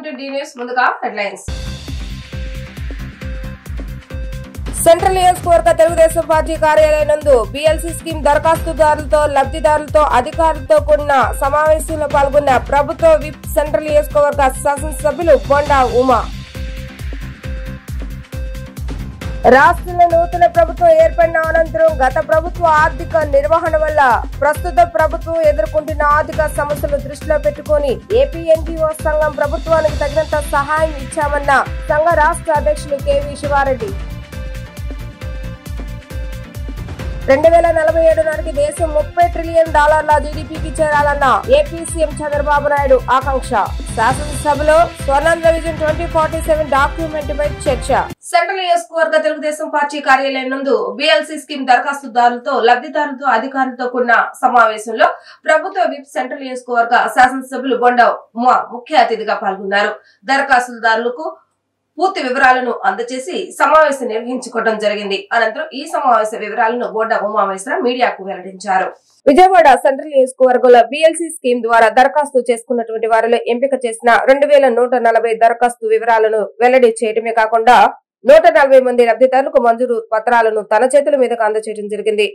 Welcome to D news. ముందుగా headlines. Central నియోజకవర్గ Telugu Desam party కార్యాలయం నందు బిఎల్సి స్కీమ్ దరఖాస్తుదారులతో లబ్ధిదారులతో అధికారులతో కూడిన సమావేశంలో పాల్గొన్న ప్రభుత్వ విప్ సెంట్రల్ నియోజకవర్గ శాసనసభ్యులు బొండా ఉమా. రాష్ట్రంలో నూతన ప్రభుత్వం ఏర్పడిన అనంతరం గత ప్రభుత్వ ఆర్థిక నిర్వహణ వల్ల ప్రస్తుత ప్రభుత్వం ఎదుర్కొంటున్న ఆర్థిక సమస్యలు దృష్టిలో పెట్టుకుని ఏపీ ఎన్జీఓ సంఘం ప్రభుత్వానికి తగినంత సహాయం ఇచ్చామన్న సంఘ రాష్ట్ర అధ్యక్షులు కేవీ శివారెడ్డి. 2047 నాటికి దేశం $30 ట్రిలియన్ జీడీపీకి చేరాలన్న ఏపీ సీఎం చంద్రబాబు నాయుడు ఆకాంక్ష. శాసనసభలో స్వర్ణాంధ్ర విజన్ 2047 డాక్యుమెంట్ పై చర్చ. సెంట్రల్ నియోజకవర్గ తెలుగుదేశం పార్టీ కార్యాలయం నందు బిఎల్సి స్కీమ్ దరఖాస్తుదారులతో లబ్ధిదారులతో అధికారులతో కూడిన సమావేశంలో ప్రభుత్వ విప్ సెంట్రల్ నియోజకవర్గ శాసనసభ్యులు బొండా ఉమా ముఖ్య అతిథిగా పాల్గొన్నారు. దరఖాస్తుదారులకు పూర్తి వివరాలను అందజేసి సమావేశం నిర్వహించుకోవడం జరిగింది. అనంతరం ఈ సమావేశ వివరాలను బొండా ఉమామేశ్వర మీడియాకు వెల్లడించారు. విజయవాడ సెంట్రల్ నియోజకవర్గంలో బిఎల్సి స్కీమ్ ద్వారా దరఖాస్తు చేసుకున్నటువంటి వారిలో ఎంపిక చేసిన 2140 దరఖాస్తు వివరాలను వెల్లడి చేయడమే కాకుండా 140 మంది లబ్ధిదారులకు మంజూరు పత్రాలను తన చేతుల మీదుగా అందజేయడం జరిగింది.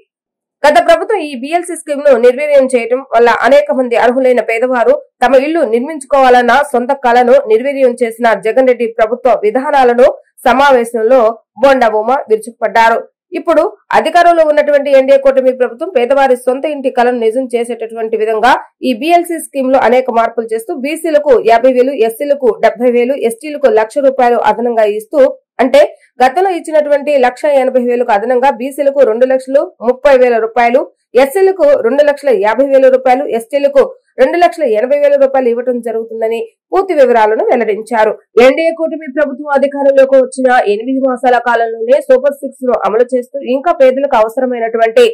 గత ప్రభుత్వం ఈ బిఎల్సి స్కీమ్ ను నిర్వీర్యం చేయడం వల్ల అనేక మంది అర్హులైన పేదవారు తమ ఇళ్లు నిర్మించుకోవాలన్న సొంత కళను నిర్వీర్యం చేసిన జగన్ రెడ్డి ప్రభుత్వ విధానాలను సమావేశంలో బొండా ఉమా విరుచుకుపడ్డారు. ఇప్పుడు అధికారంలో ఉన్నటువంటి ఎన్డీఏ కూటమి ప్రభుత్వం పేదవారి సొంత ఇంటి కళను నిజం చేసేటటువంటి విధంగా ఈ బిఎల్సి స్కీమ్ లో అనేక మార్పులు చేస్తూ బీసీలకు 50,000, ఎస్సీలకు 70,000, ఎస్టీలకు ₹1,00,000 అదనంగా ఇస్తూ, అంటే గతంలో ఇచ్చినటువంటి ₹1,80,000 అదనంగా బీసీలకు ₹2,30,000, ఎస్సీలకు ₹2,50,000, ఎస్టీలకు ₹2,80,000 ఇవ్వడం జరుగుతుందని పూర్తి వివరాలను వెల్లడించారు. ఎన్డీఏ కూటమి ప్రభుత్వం అధికారంలోకి వచ్చిన 8 మాసాల కాలంలోనే సూపర్ 6 ను అమలు చేస్తూ ఇంకా పేదలకు అవసరమైనటువంటి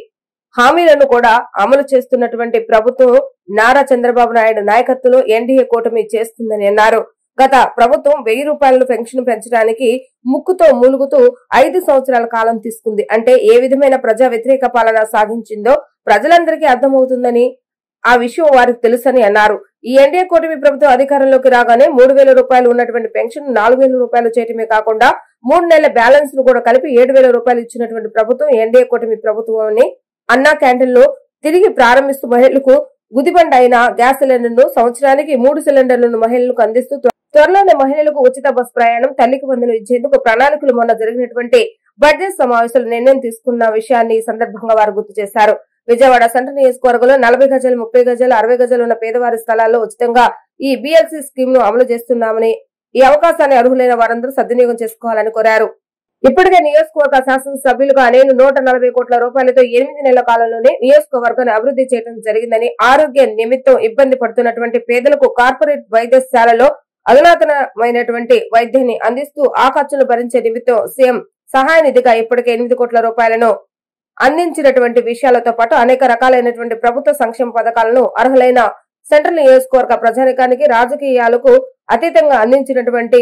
హామీలను కూడా అమలు చేస్తున్నటువంటి ప్రభుత్వం నారా చంద్రబాబు నాయుడు నాయకత్వంలో ఎన్డీఏ కూటమి చేస్తుందని అన్నారు. గత ప్రభుత్వం ₹1,000 పెన్షన్ పెంచడానికి ముక్కుతో మూలుగుతూ 5 సంవత్సరాల కాలం తీసుకుంది. అంటే ఏ విధమైన ప్రజా వ్యతిరేక పాలన సాగించిందో ప్రజలందరికీ అర్థమవుతుందని, ఆ విషయం వారికి తెలుసని అన్నారు. ఈ ఎన్డీఏ కూటమి ప్రభుత్వం అధికారంలోకి రాగానే ₹3,000 ఉన్నటువంటి పెన్షన్ ₹4,000 చేయటమే కాకుండా 3 నెలల బ్యాలెన్స్ ను కూడా కలిపి ₹7,000 ఇచ్చినటువంటి ప్రభుత్వం ఎన్డీఏ కూటమి ప్రభుత్వం అని అన్నా క్యాంటీన్లు తిరిగి ప్రారంభిస్తూ మహిళలకు గుదిబండ అయిన గ్యాస్ సిలిండర్ ను సంవత్సరానికి 3 సిలిండర్లను మహిళలకు అందిస్తూ త్వరలోనే మహిళలకు ఉచిత బస్ ప్రయాణం, తల్లికి వందనం ఇచ్చేందుకు ప్రణాళికలు మొన్న జరిగినటువంటి బడ్జెట్ సమావేశంలో నిర్ణయం తీసుకున్న విషయాన్ని ఈ సందర్భంగా వారు గుర్తు చేశారు. విజయవాడ సెంట్రల్ నియోజకవర్గంలో 40 గజాలు, 30 గజాలు, 60 గజాలు ఉన్న పేదవారి స్థలాల్లో ఉచితంగా ఈ బిఎల్సి స్కీమ్ ను అమలు చేస్తున్నామని, ఈ అవకాశాన్ని అర్హులైన వారందరూ సద్వినియోగం చేసుకోవాలని కోరారు. ఇప్పటికే నియోజకవర్గ శాసనసభ్యులుగా నేను ₹140 కోట్ల 8 నెలల కాలంలోనే నియోజకవర్గాన్ని అభివృద్ధి చేయడం జరిగిందని, ఆరోగ్య నిమిత్తం ఇబ్బంది పడుతున్నటువంటి పేదలకు కార్పొరేట్ వైద్యశాలలో అధునాతనమైనటువంటి వైద్యాన్ని అందిస్తూ ఆ ఖర్చులు భరించే నిమిత్తం సీఎం సహాయ నిధిగా ఇప్పటికే ₹8 కోట్ల అందించినటువంటి విషయాలతో పాటు అనేక రకాలైనటువంటి ప్రభుత్వ సంక్షేమ పథకాలను అర్హులైన సెంట్రల్ నియోజకవర్గ ప్రజానికానికి రాజకీయాలకు అతీతంగా అందించినటువంటి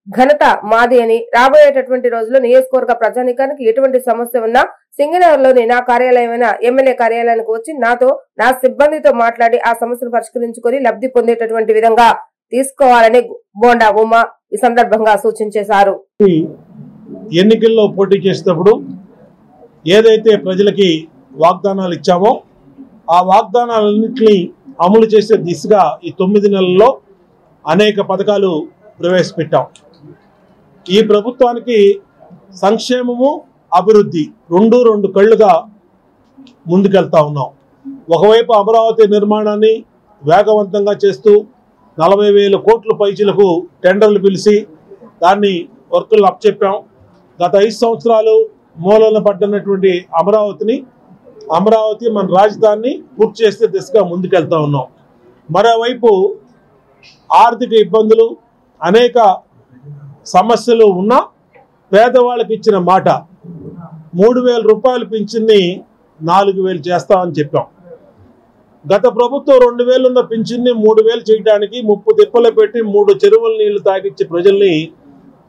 ఘనత మాది అని, రాబోయేటటువంటి రోజుల్లో నియోజకవర్గ ప్రజానికానికి ఎటువంటి సమస్య ఉన్నా సింగనగర్లోని నా కార్యాలయమైన ఎమ్మెల్యే కార్యాలయానికి వచ్చి నాతో, నా సిబ్బందితో మాట్లాడి ఆ సమస్యను పరిష్కరించుకుని లబ్ధి పొందేటటువంటి విధంగా తీసుకోవాలని బొండా ఉమా ఈ సందర్భంగా సూచించారు. ఎన్నికల్లో పోటీ చేసేటప్పుడు ఏదైతే ప్రజలకి వాగ్దానాలు ఇచ్చామో ఆ వాగ్దానాలన్నింటినీ అమలు చేసే దిశగా ఈ 9 నెలల్లో అనేక పథకాలు ప్రవేశపెట్టాం. ఈ ప్రభుత్వానికి సంక్షేమము, అభివృద్ధి రెండు కళ్ళుగా ముందుకెళ్తా ఉన్నాం. ఒకవైపు అమరావతి నిర్మాణాన్ని వేగవంతంగా చేస్తూ 40,000 కోట్ల పైచీలకు టెండర్లు పిలిచి దాన్ని వర్కులు అప్పచెప్పాం. గత 5 సంవత్సరాలు మూలన పడ్డనటువంటి అమరావతి మన రాజధానిని పూర్తి చేసే దిశగా ముందుకెళ్తా ఉన్నాం. మరోవైపు ఆర్థిక ఇబ్బందులు, అనేక సమస్యలు ఉన్న పేదవాళ్ళకి ఇచ్చిన మాట ₹3,000 పింఛన్ని 4,000 చేస్తామని చెప్పాం. గత ప్రభుత్వం 2,000 ఉన్న పింఛన్ని 3,000 చేయడానికి 30 తిప్పలు పెట్టి 3 చెరువుల నీళ్లు తాగిచ్చే ప్రజల్ని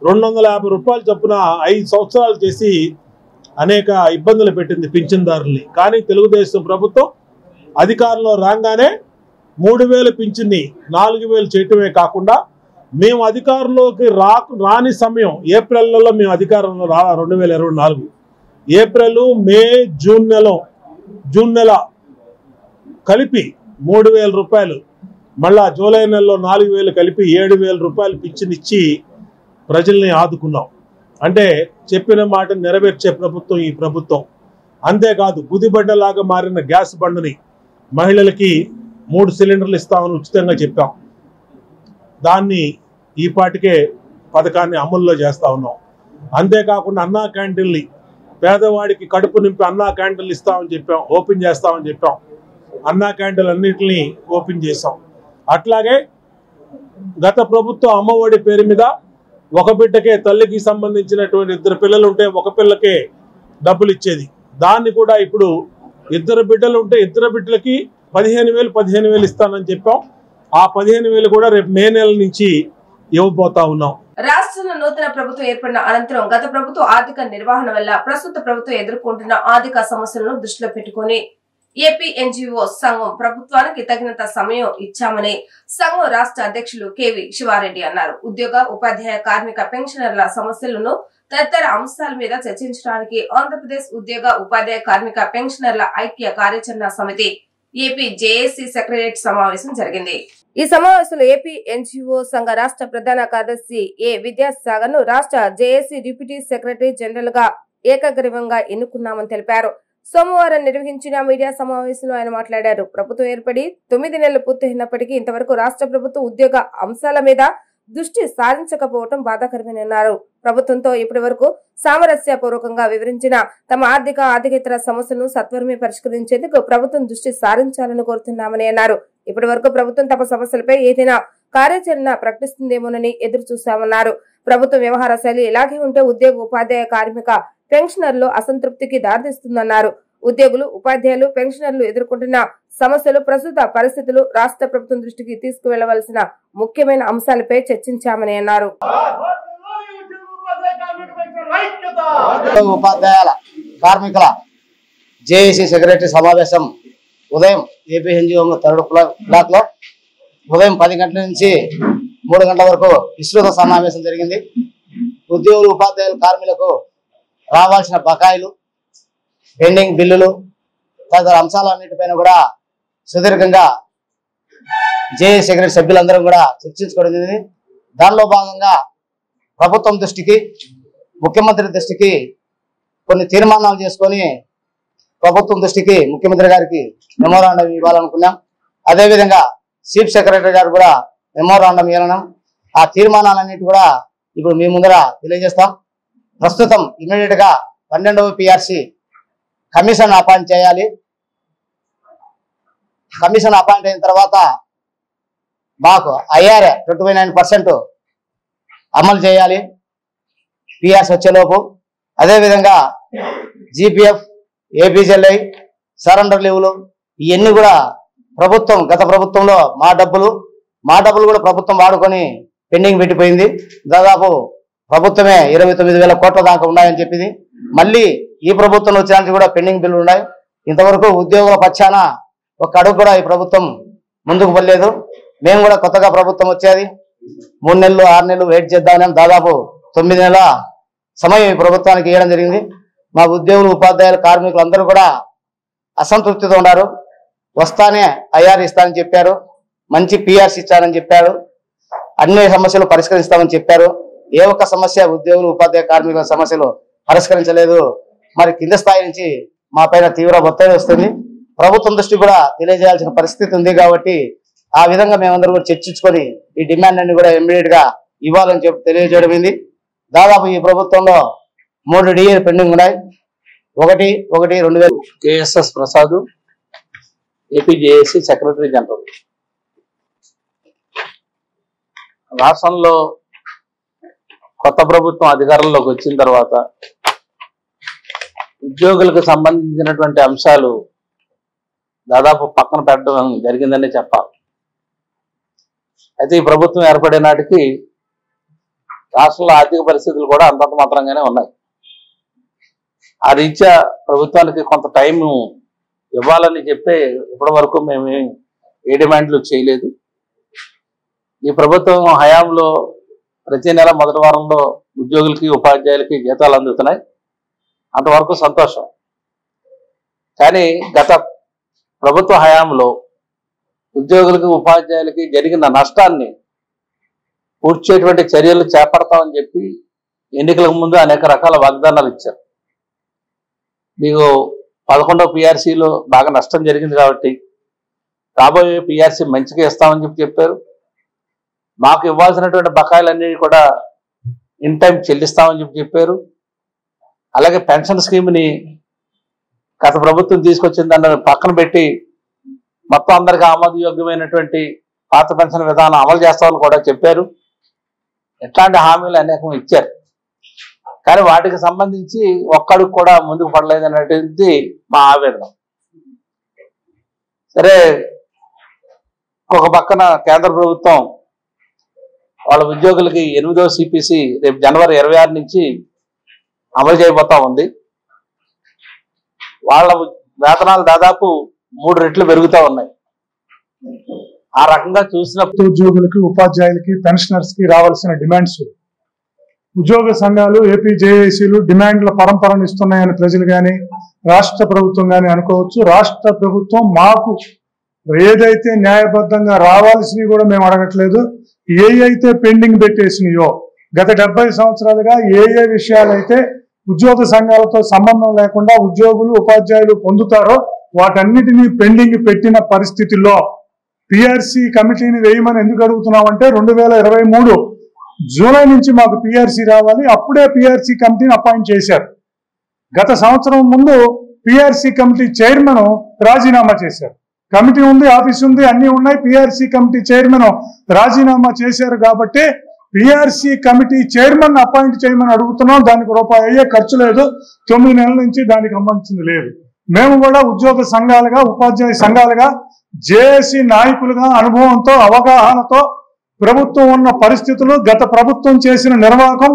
₹250 చొప్పున 5 సంవత్సరాలు చేసి అనేక ఇబ్బందులు పెట్టింది పింఛన్దారుల్ని. కానీ తెలుగుదేశం ప్రభుత్వం అధికారంలో రాగానే 3,000 పింఛన్ని 4,000 చేయటమే కాకుండా మేము అధికారంలోకి రాని సమయం ఏప్రిల్లో మేము అధికారంలో 2024 ఏప్రిల్ మే జూన్ నెల కలిపి 3,000 రూపాయలు, మళ్ళా జూలై నెలలో 4,000 కలిపి 7,000 రూపాయలు పింఛనిచ్చి ప్రజల్ని ఆదుకున్నాం. అంటే చెప్పిన మాట నెరవేర్చే ప్రభుత్వం ఈ ప్రభుత్వం. అంతేకాదు గుదిబండలాగా మారిన గ్యాస్ బండని మహిళలకి 3 సిలిండర్లు ఇస్తామని ఉచితంగా చెప్పాం. దాన్ని ఈ పాటికే పథకాన్ని అమల్లో చేస్తూ ఉన్నాం. అంతేకాకుండా అన్నా క్యాంటీన్ని పేదవాడికి కడుపు నింపి అన్నా క్యాంటీన్లు ఇస్తామని చెప్పాం, ఓపెన్ చేస్తామని చెప్పాం. అన్నా క్యాంటీన్లు అన్నింటినీ ఓపెన్ చేసాం. అట్లాగే గత ప్రభుత్వం అమ్మఒడి పేరు మీద ఒక బిడ్డకే తల్లికి సంబంధించినటువంటి 2 పిల్లలు ఉంటే ఒక పిల్లకే డబ్బులు ఇచ్చేది. దాన్ని కూడా ఇప్పుడు 2 బిడ్డలు ఉంటే 2 బిడ్డలకి 15,000 ఇస్తానని చెప్పాం. ఆ 15,000 కూడా రేపు మే నెల నుంచి ఇవ్వబోతా ఉన్నాం. రాష్ట్రంలో నూతన ప్రభుత్వం ఏర్పడిన అనంతరం గత ప్రభుత్వ ఆర్థిక నిర్వహణ వల్ల ప్రస్తుత ప్రభుత్వం ఎదుర్కొంటున్న ఆర్థిక సమస్యలను దృష్టిలో పెట్టుకుని ఏపీ ఎన్జీఓ సంఘం ప్రభుత్వానికి తగినంత సమయం ఇచ్చామని సంఘం రాష్ట్ర అధ్యక్షులు కేవి శివారెడ్డి అన్నారు. ఉద్యోగ ఉపాధ్యాయ కార్మిక పెన్షనర్ల సమస్యలను తదితర అంశాల మీద చర్చించడానికి ఆంధ్రప్రదేశ్ ఉద్యోగ ఉపాధ్యాయ కార్మిక పెన్షనర్ల ఐక్య కార్యాచరణ సమితి ఏపీ జేఏసీ సెక్రటరియట్ సమావేశం జరిగింది. ఈ సమావేశంలో ఏపీ ఎన్జీఓ సంఘ రాష్ట్ర ప్రధాన కార్యదర్శి ఏ విద్యాసాగర్ ను రాష్ట్ర జేఏసీ డిప్యూటీ సెక్రటరీ జనరల్ గా ఏకగ్రీవంగా ఎన్నుకున్నామని తెలిపారు. సోమవారం నిర్వహించిన మీడియా సమావేశంలో ఆయన మాట్లాడారు. ప్రభుత్వం ఏర్పడి 9 నెలలు పూర్తయినప్పటికీ ఇంతవరకు రాష్ట్ర ప్రభుత్వ ఉద్యోగ అంశాల మీద దృష్టి సారించకపోవడం బాధాకరమన్నారు. ప్రభుత్వంతో ఇప్పటి వరకు సామరస్యపూర్వకంగా వివరించిన తమ ఆర్థికేతర సమస్యలను సత్వరమే పరిష్కరించేందుకు ప్రభుత్వం దృష్టి సారించాలని కోరుతున్నామని అన్నారు. ఇప్పటి వరకు ప్రభుత్వం తమ సమస్యలపై ఏదైనా కార్యాచరణ ప్రకటిస్తుందేమోనని ఎదురు చూశామన్నారు. ప్రభుత్వ వ్యవహార శైలి ఇలాగే ఉంటే ఉద్యోగ ఉపాధ్యాయ కార్మిక పెన్షనర్లు అసంతృప్తికి దారితీస్తుందన్నారు. ఉద్యోగులు ఉపాధ్యాయులు పెన్షనర్లు ఎదుర్కొంటున్న సమస్యలు ప్రస్తుత పరిస్థితులు రాష్ట్ర ప్రభుత్వం దృష్టికి తీసుకువెళ్లవలసిన ముఖ్యమైన అంశాలపై చర్చించామని అన్నారు. ఉపాధ్యాయుల కార్మికుల జేఏసీ సెక్రటరీ సమావేశం ఉదయం ఏపీ ఎన్జీఓ 3rd బ్లాక్ లో ఉదయం 10 గంటల నుంచి 3 గంటల వరకు విస్తృత సమావేశం జరిగింది. ఉద్యోగులు ఉపాధ్యాయుల కార్మికులకు రావాల్సిన బకాయిలు, పెండింగ్ బిల్లులు తదితర అంశాలన్నిటిపైన కూడా సుదీర్ఘంగా జేఏసీ సెక్రటరీ సభ్యులందరం కూడా చర్చించుకోవడం జరిగింది. దానిలో భాగంగా ప్రభుత్వం దృష్టికి, ముఖ్యమంత్రి దృష్టికి కొన్ని తీర్మానాలు చేసుకొని ప్రభుత్వం దృష్టికి ముఖ్యమంత్రి గారికి మెమోరాండం ఇవ్వాలనుకున్నాం. అదేవిధంగా చీఫ్ సెక్రటరీ గారు కూడా మెమోరాండం ఇవ్వడం, ఆ తీర్మానాలన్నిటి కూడా ఇప్పుడు మీ ముందర తెలియజేస్తాం. ప్రస్తుతం ఇమీడియట్ గా 12వ పిఆర్సి కమిషన్ అపాయింట్ చేయాలి. కమిషన్ అపాయింట్ అయిన తర్వాత మాకు ఐఆర్ఏ 29% అమలు చేయాలి పిఆర్సి వచ్చేలోపు. అదేవిధంగా జీపీఎఫ్, ఏపీజెల్ఐ, సరెండర్ లీవులు ఇవన్నీ కూడా ప్రభుత్వం గత ప్రభుత్వంలో మా డబ్బులు కూడా ప్రభుత్వం వాడుకొని పెండింగ్ పెట్టిపోయింది. దాదాపు ప్రభుత్వమే 29,000 కోట్ల దాకా ఉన్నాయని చెప్పింది. మళ్ళీ ఈ ప్రభుత్వం వచ్చినానికి కూడా పెండింగ్ బిల్లులు ఉన్నాయి. ఇంతవరకు ఉద్యోగుల పక్షాన ఒక అడుగు కూడా ఈ ప్రభుత్వం ముందుకు పోలేదు. మేము కూడా కొత్తగా ప్రభుత్వం వచ్చేది 3 నెలలు 6 నెలలు వెయిట్ చేద్దామని దాదాపు 9 నెలల సమయం ఈ ప్రభుత్వానికి ఇవ్వడం జరిగింది. మా ఉద్యోగులు ఉపాధ్యాయులు కార్మికులు అందరూ కూడా అసంతృప్తితో ఉన్నారు. వస్తానే ఐఆర్ ఇస్తానని చెప్పారు, మంచి పిఆర్సి ఇస్తానని చెప్పారు, అన్ని సమస్యలు పరిష్కరిస్తామని చెప్పారు. ఏ ఒక్క సమస్య ఉద్యోగులు ఉపాధ్యాయ కార్మికుల సమస్యలు పరిష్కరించలేదు. మరి కింద స్థాయి నుంచి మా పైన తీవ్ర ఒత్తిడి వస్తుంది. ప్రభుత్వం దృష్టి కూడా తెలియజేయాల్సిన పరిస్థితి ఉంది. కాబట్టి ఆ విధంగా మేమందరూ కూడా చర్చించుకొని ఈ డిమాండ్ అన్ని కూడా ఇమ్మీడియట్ గా ఇవ్వాలని చెప్పి తెలియజేయడం. దాదాపు ఈ ప్రభుత్వంలో 3 డిఏలు పెండింగ్ ఉన్నాయి. 1/1/2000 KSS Prasad, AP JAC secretary general. రాష్ట్రంలో కొత్త ప్రభుత్వం అధికారంలోకి వచ్చిన తర్వాత ఉద్యోగులకు సంబంధించినటువంటి అంశాలు దాదాపు పక్కన పెట్టడం జరిగిందనే చెప్పాలి. అయితే ఈ ప్రభుత్వం ఏర్పడే నాటికి రాష్ట్రంలో ఆర్థిక పరిస్థితులు కూడా అంతంత మాత్రంగానే ఉన్నాయి. ఆ రీత్యా ప్రభుత్వానికి కొంత టైం ఇవ్వాలని చెప్తే ఇప్పటి వరకు మేము ఏ డిమాండ్లు చేయలేదు. ఈ ప్రభుత్వం హయాంలో ప్రతి నెల మొదటి వారంలో ఉద్యోగులకి ఉపాధ్యాయులకి జీతాలు అందుతున్నాయి. అంతవరకు సంతోషం. కానీ గత ప్రభుత్వ హయాంలో ఉద్యోగులకి ఉపాధ్యాయులకి జరిగిన నష్టాన్ని పూడ్చేటువంటి చర్యలు చేపడతామని చెప్పి ఎన్నికలకు ముందు అనేక రకాల వాగ్దానాలు ఇచ్చారు. మీకు 11వ పిఆర్సీలో బాగా నష్టం జరిగింది కాబట్టి రాబోయే పిఆర్సీ మంచిగా ఇస్తామని చెప్పారు. మాకు ఇవ్వాల్సినటువంటి బకాయిలన్నీ కూడా ఇన్ టైం చెల్లిస్తామని చెప్పారు. అలాగే పెన్షన్ స్కీమ్ని గత ప్రభుత్వం తీసుకొచ్చిన దాన్ని పక్కన పెట్టి మొత్తం అందరికీ ఆమోదయోగ్యమైనటువంటి పాత పెన్షన్ విధానం అమలు చేస్తామని కూడా చెప్పారు. ఇట్లాంటి హామీలు అనేకం ఇచ్చారు. కానీ వాటికి సంబంధించి ఒక్కడికి కూడా ముందుకు పడలేదు అనేటువంటి మా ఆవేదన. సరే, ఒక పక్కన కేంద్ర ప్రభుత్వం వాళ్ళ ఉద్యోగులకి 8వ సిపిసి రేపు జనవరి 26 నుంచి అమలు చేయబోతా ఉంది. వాళ్ళ వేతనాలు దాదాపు 3 రెట్లు పెరుగుతూ ఉన్నాయి. ఆ రకంగా చూసినప్పుడు ఉద్యోగులకి ఉపాధ్యాయులకి పెన్షనర్స్ కి రావాల్సిన డిమాండ్స్ ఉద్యోగ సంఘాలు ఏపీ జేఏసీలు డిమాండ్ల పరంపరను ఇస్తున్నాయని ప్రజలు కానీ రాష్ట్ర ప్రభుత్వం కానీ అనుకోవచ్చు. రాష్ట్ర ప్రభుత్వం మాకు ఏదైతే న్యాయబద్ధంగా రావాల్సినవి కూడా మేము అడగట్లేదు. ఏ అయితే పెండింగ్ పెట్టేసినాయో గత 70 సంవత్సరాలుగా ఏ విషయాలైతే ఉద్యోగ సంఘాలతో సంబంధం లేకుండా ఉద్యోగులు ఉపాధ్యాయులు పొందుతారో వాటన్నిటినీ పెండింగ్ పెట్టిన పరిస్థితుల్లో పిఆర్సీ కమిటీని వేయమని ఎందుకు అడుగుతున్నామంటే 2023 జూలై నుంచి మాకు పిఆర్సీ రావాలి. అప్పుడే పిఆర్సీ కమిటీని అపాయింట్ చేశారు. గత సంవత్సరం ముందు పిఆర్సీ కమిటీ చైర్మన్ రాజీనామా చేశారు. కమిటీ ఉంది, ఆఫీస్ ఉంది, అన్ని ఉన్నాయి. పిఆర్సీ కమిటీ చైర్మన్ రాజీనామా చేశారు కాబట్టి పిఆర్సీ కమిటీ చైర్మన్ అపాయింట్ చేయమని అడుగుతున్నాం. దానికి రూపాయి అయ్యే ఖర్చు లేదు. 9 నెలల నుంచి దానికి సంబంధించింది లేదు. మేము కూడా ఉద్యోగ సంఘాలుగా ఉపాధ్యాయ సంఘాలుగా జేఏసీ నాయకులుగా అనుభవంతో అవగాహనతో ప్రభుత్వం ఉన్న పరిస్థితులు, గత ప్రభుత్వం చేసిన నిర్వాహకం,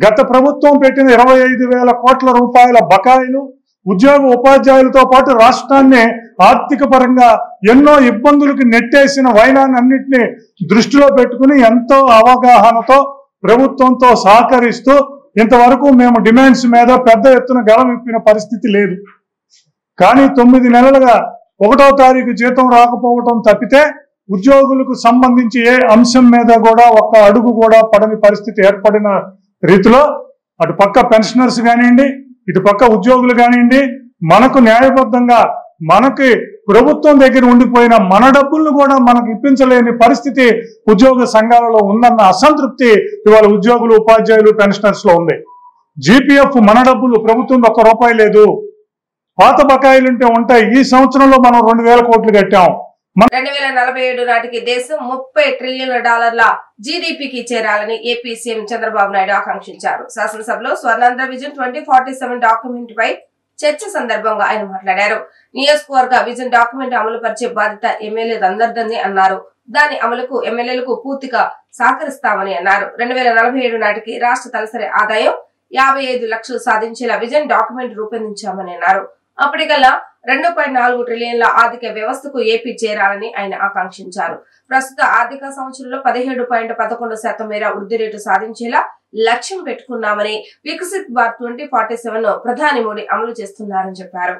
గత ప్రభుత్వం పెట్టిన 25,000 కోట్ల రూపాయల బకాయిలు, ఉద్యోగ ఉపాధ్యాయులతో పాటు రాష్ట్రాన్ని ఆర్థిక పరంగా ఎన్నో ఇబ్బందులకు నెట్టేసిన వైనాన్ని అన్నింటినీ దృష్టిలో పెట్టుకుని ఎంతో అవగాహనతో ప్రభుత్వంతో సహకరిస్తూ ఇంతవరకు మేము డిమాండ్స్ మీద పెద్ద ఎత్తున గళం విప్పిన పరిస్థితి లేదు. కానీ 9 నెలలుగా 1వ తారీఖు జీతం రాకపోవటం తప్పితే ఉద్యోగులకు సంబంధించి ఏ అంశం మీద కూడా ఒక్క అడుగు కూడా పడని పరిస్థితి ఏర్పడిన రీతిలో అటు పక్క పెన్షనర్స్ కానివ్వండి, ఇటు పక్క ఉద్యోగులు కానివ్వండి, మనకు న్యాయబద్ధంగా మనకి ప్రభుత్వం దగ్గర ఉండిపోయిన మన డబ్బులను కూడా మనకు ఇప్పించలేని పరిస్థితి ఉద్యోగ సంఘాలలో ఉందన్న అసంతృప్తి ఇవాళ ఉద్యోగులు ఉపాధ్యాయులు పెన్షనర్స్ లో ఉంది. జీపీఎఫ్ మన డబ్బులు, ప్రభుత్వం ₹1 లేదు. పాత బకాయిలుంటే ఉంటాయి. ఈ సంవత్సరంలో మనం 2,000 కోట్లు కట్టాం. 2047 నాటికి దేశం $30 ట్రిలియన్ల జీడీపీకి చేరాలని ఏపీ సీఎం చంద్రబాబు నాయుడు ఆకాంక్షించారు. శాసనసభలో స్వర్ణాంధ్ర విజన్ 2047 డాక్యుమెంట్ పై చర్చ సందర్భంగా ఆయన మాట్లాడారు. నియోజకవర్గ విజన్ డాక్యుమెంట్ అమలు పరిచే బాధ్యత ఎమ్మెల్యేలందరిదని అన్నారు. దాని అమలుకు ఎమ్మెల్యేలకు పూర్తిగా సహకరిస్తామని అన్నారు. 2047 నాటికి రాష్ట్ర తలసరి ఆదాయం 55 లక్షలు సాధించేలా విజన్ డాక్యుమెంట్ రూపొందించామని అన్నారు. అప్పటికల్లా 2.4 ట్రిలియన్ల ఆర్థిక వ్యవస్థకు ఏపీ చేరాలని ఆయన ఆకాంక్షించారు. ప్రస్తుత ఆర్థిక సంవత్సరంలో 17.11% మేర వృద్ధి రేటు సాధించేలా లక్ష్యం పెట్టుకున్నామని, వికసిత్ భారత్ 2047 ప్రధాని మోడీ అమలు చేస్తున్నారని చెప్పారు.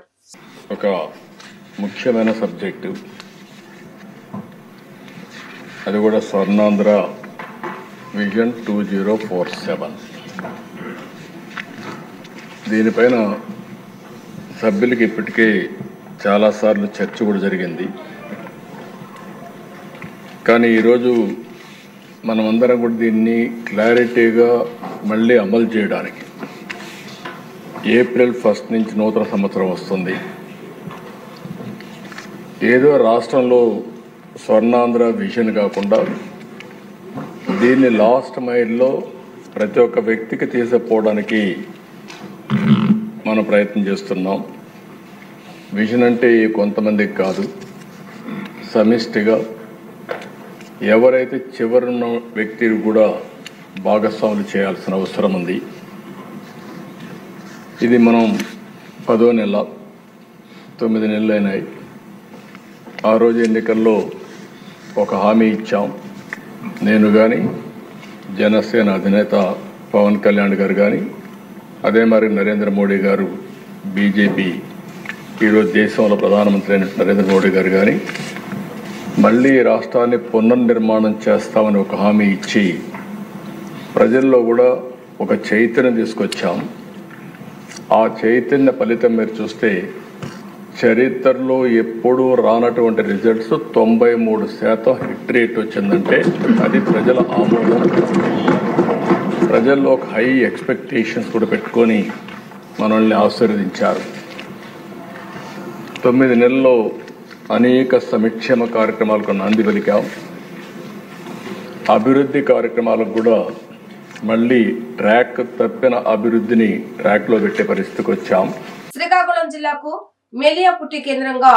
ఒక ముఖ్యమైన సబ్జెక్టు అది కూడా స్వర్ణాంధ్ర విజన్ 2047. దీనిపైన సభ్యులకి ఇప్పటికే చాలాసార్లు చర్చ కూడా జరిగింది. కానీ ఈరోజు మనమందరం కూడా దీన్ని క్లారిటీగా మళ్ళీ అమలు చేయడానికి ఏప్రిల్ 1 నుంచి నూతన సంవత్సరం వస్తుంది. ఏదో రాష్ట్రంలో స్వర్ణాంధ్ర విజన్ కాకుండా దీన్ని లాస్ట్ మైల్లో ప్రతి ఒక్క వ్యక్తికి తీసుకుపోవడానికి మనం ప్రయత్నం చేస్తున్నాం. విజన్ అంటే కొంతమందికి కాదు, సమిష్టిగా ఎవరైతే చివరున్న వ్యక్తిని కూడా భాగస్వాములు చేయాల్సిన అవసరం ఉంది. ఇది మనం 10వ నెల 9 నెలలు అయినాయి. ఆ రోజు ఎన్నికల్లో ఒక హామీ ఇచ్చాం. నేను కానీ జనసేన అధినేత పవన్ కళ్యాణ్ గారు కానీ అదే మరి నరేంద్ర మోడీ గారు బీజేపీ ఈరోజు దేశంలో ప్రధానమంత్రి అయిన నరేంద్ర మోడీ గారు కానీ మళ్ళీ రాష్ట్రాన్ని పునర్నిర్మాణం చేస్తామని ఒక హామీ ఇచ్చి ప్రజల్లో కూడా ఒక చైతన్యం తీసుకొచ్చాం. ఆ చైతన్య ఫలితం మీరు చూస్తే చరిత్రలో ఎప్పుడూ రానటువంటి రిజల్ట్స్ 93% హిట్ రేట్ వచ్చిందంటే అది ప్రజల ఆమోదం. ప్రజల్లో ఒక హై ఎక్స్పెక్టేషన్స్ కూడా పెట్టుకొని మనల్ని ఆశీర్వదించారు. 9 నెలల్లో అనేక సంక్షేమ కార్యక్రమాలకు నాంది పలికాం. అభివృద్ధి కార్యక్రమాలకు కూడా మళ్ళీ ట్రాక్ తప్పిన అభివృద్ధిని ట్రాక్లో పెట్టే పరిస్థితికి వచ్చాం. శ్రీకాకుళం జిల్లాకు మెలియాపుట్టి కేంద్రంగా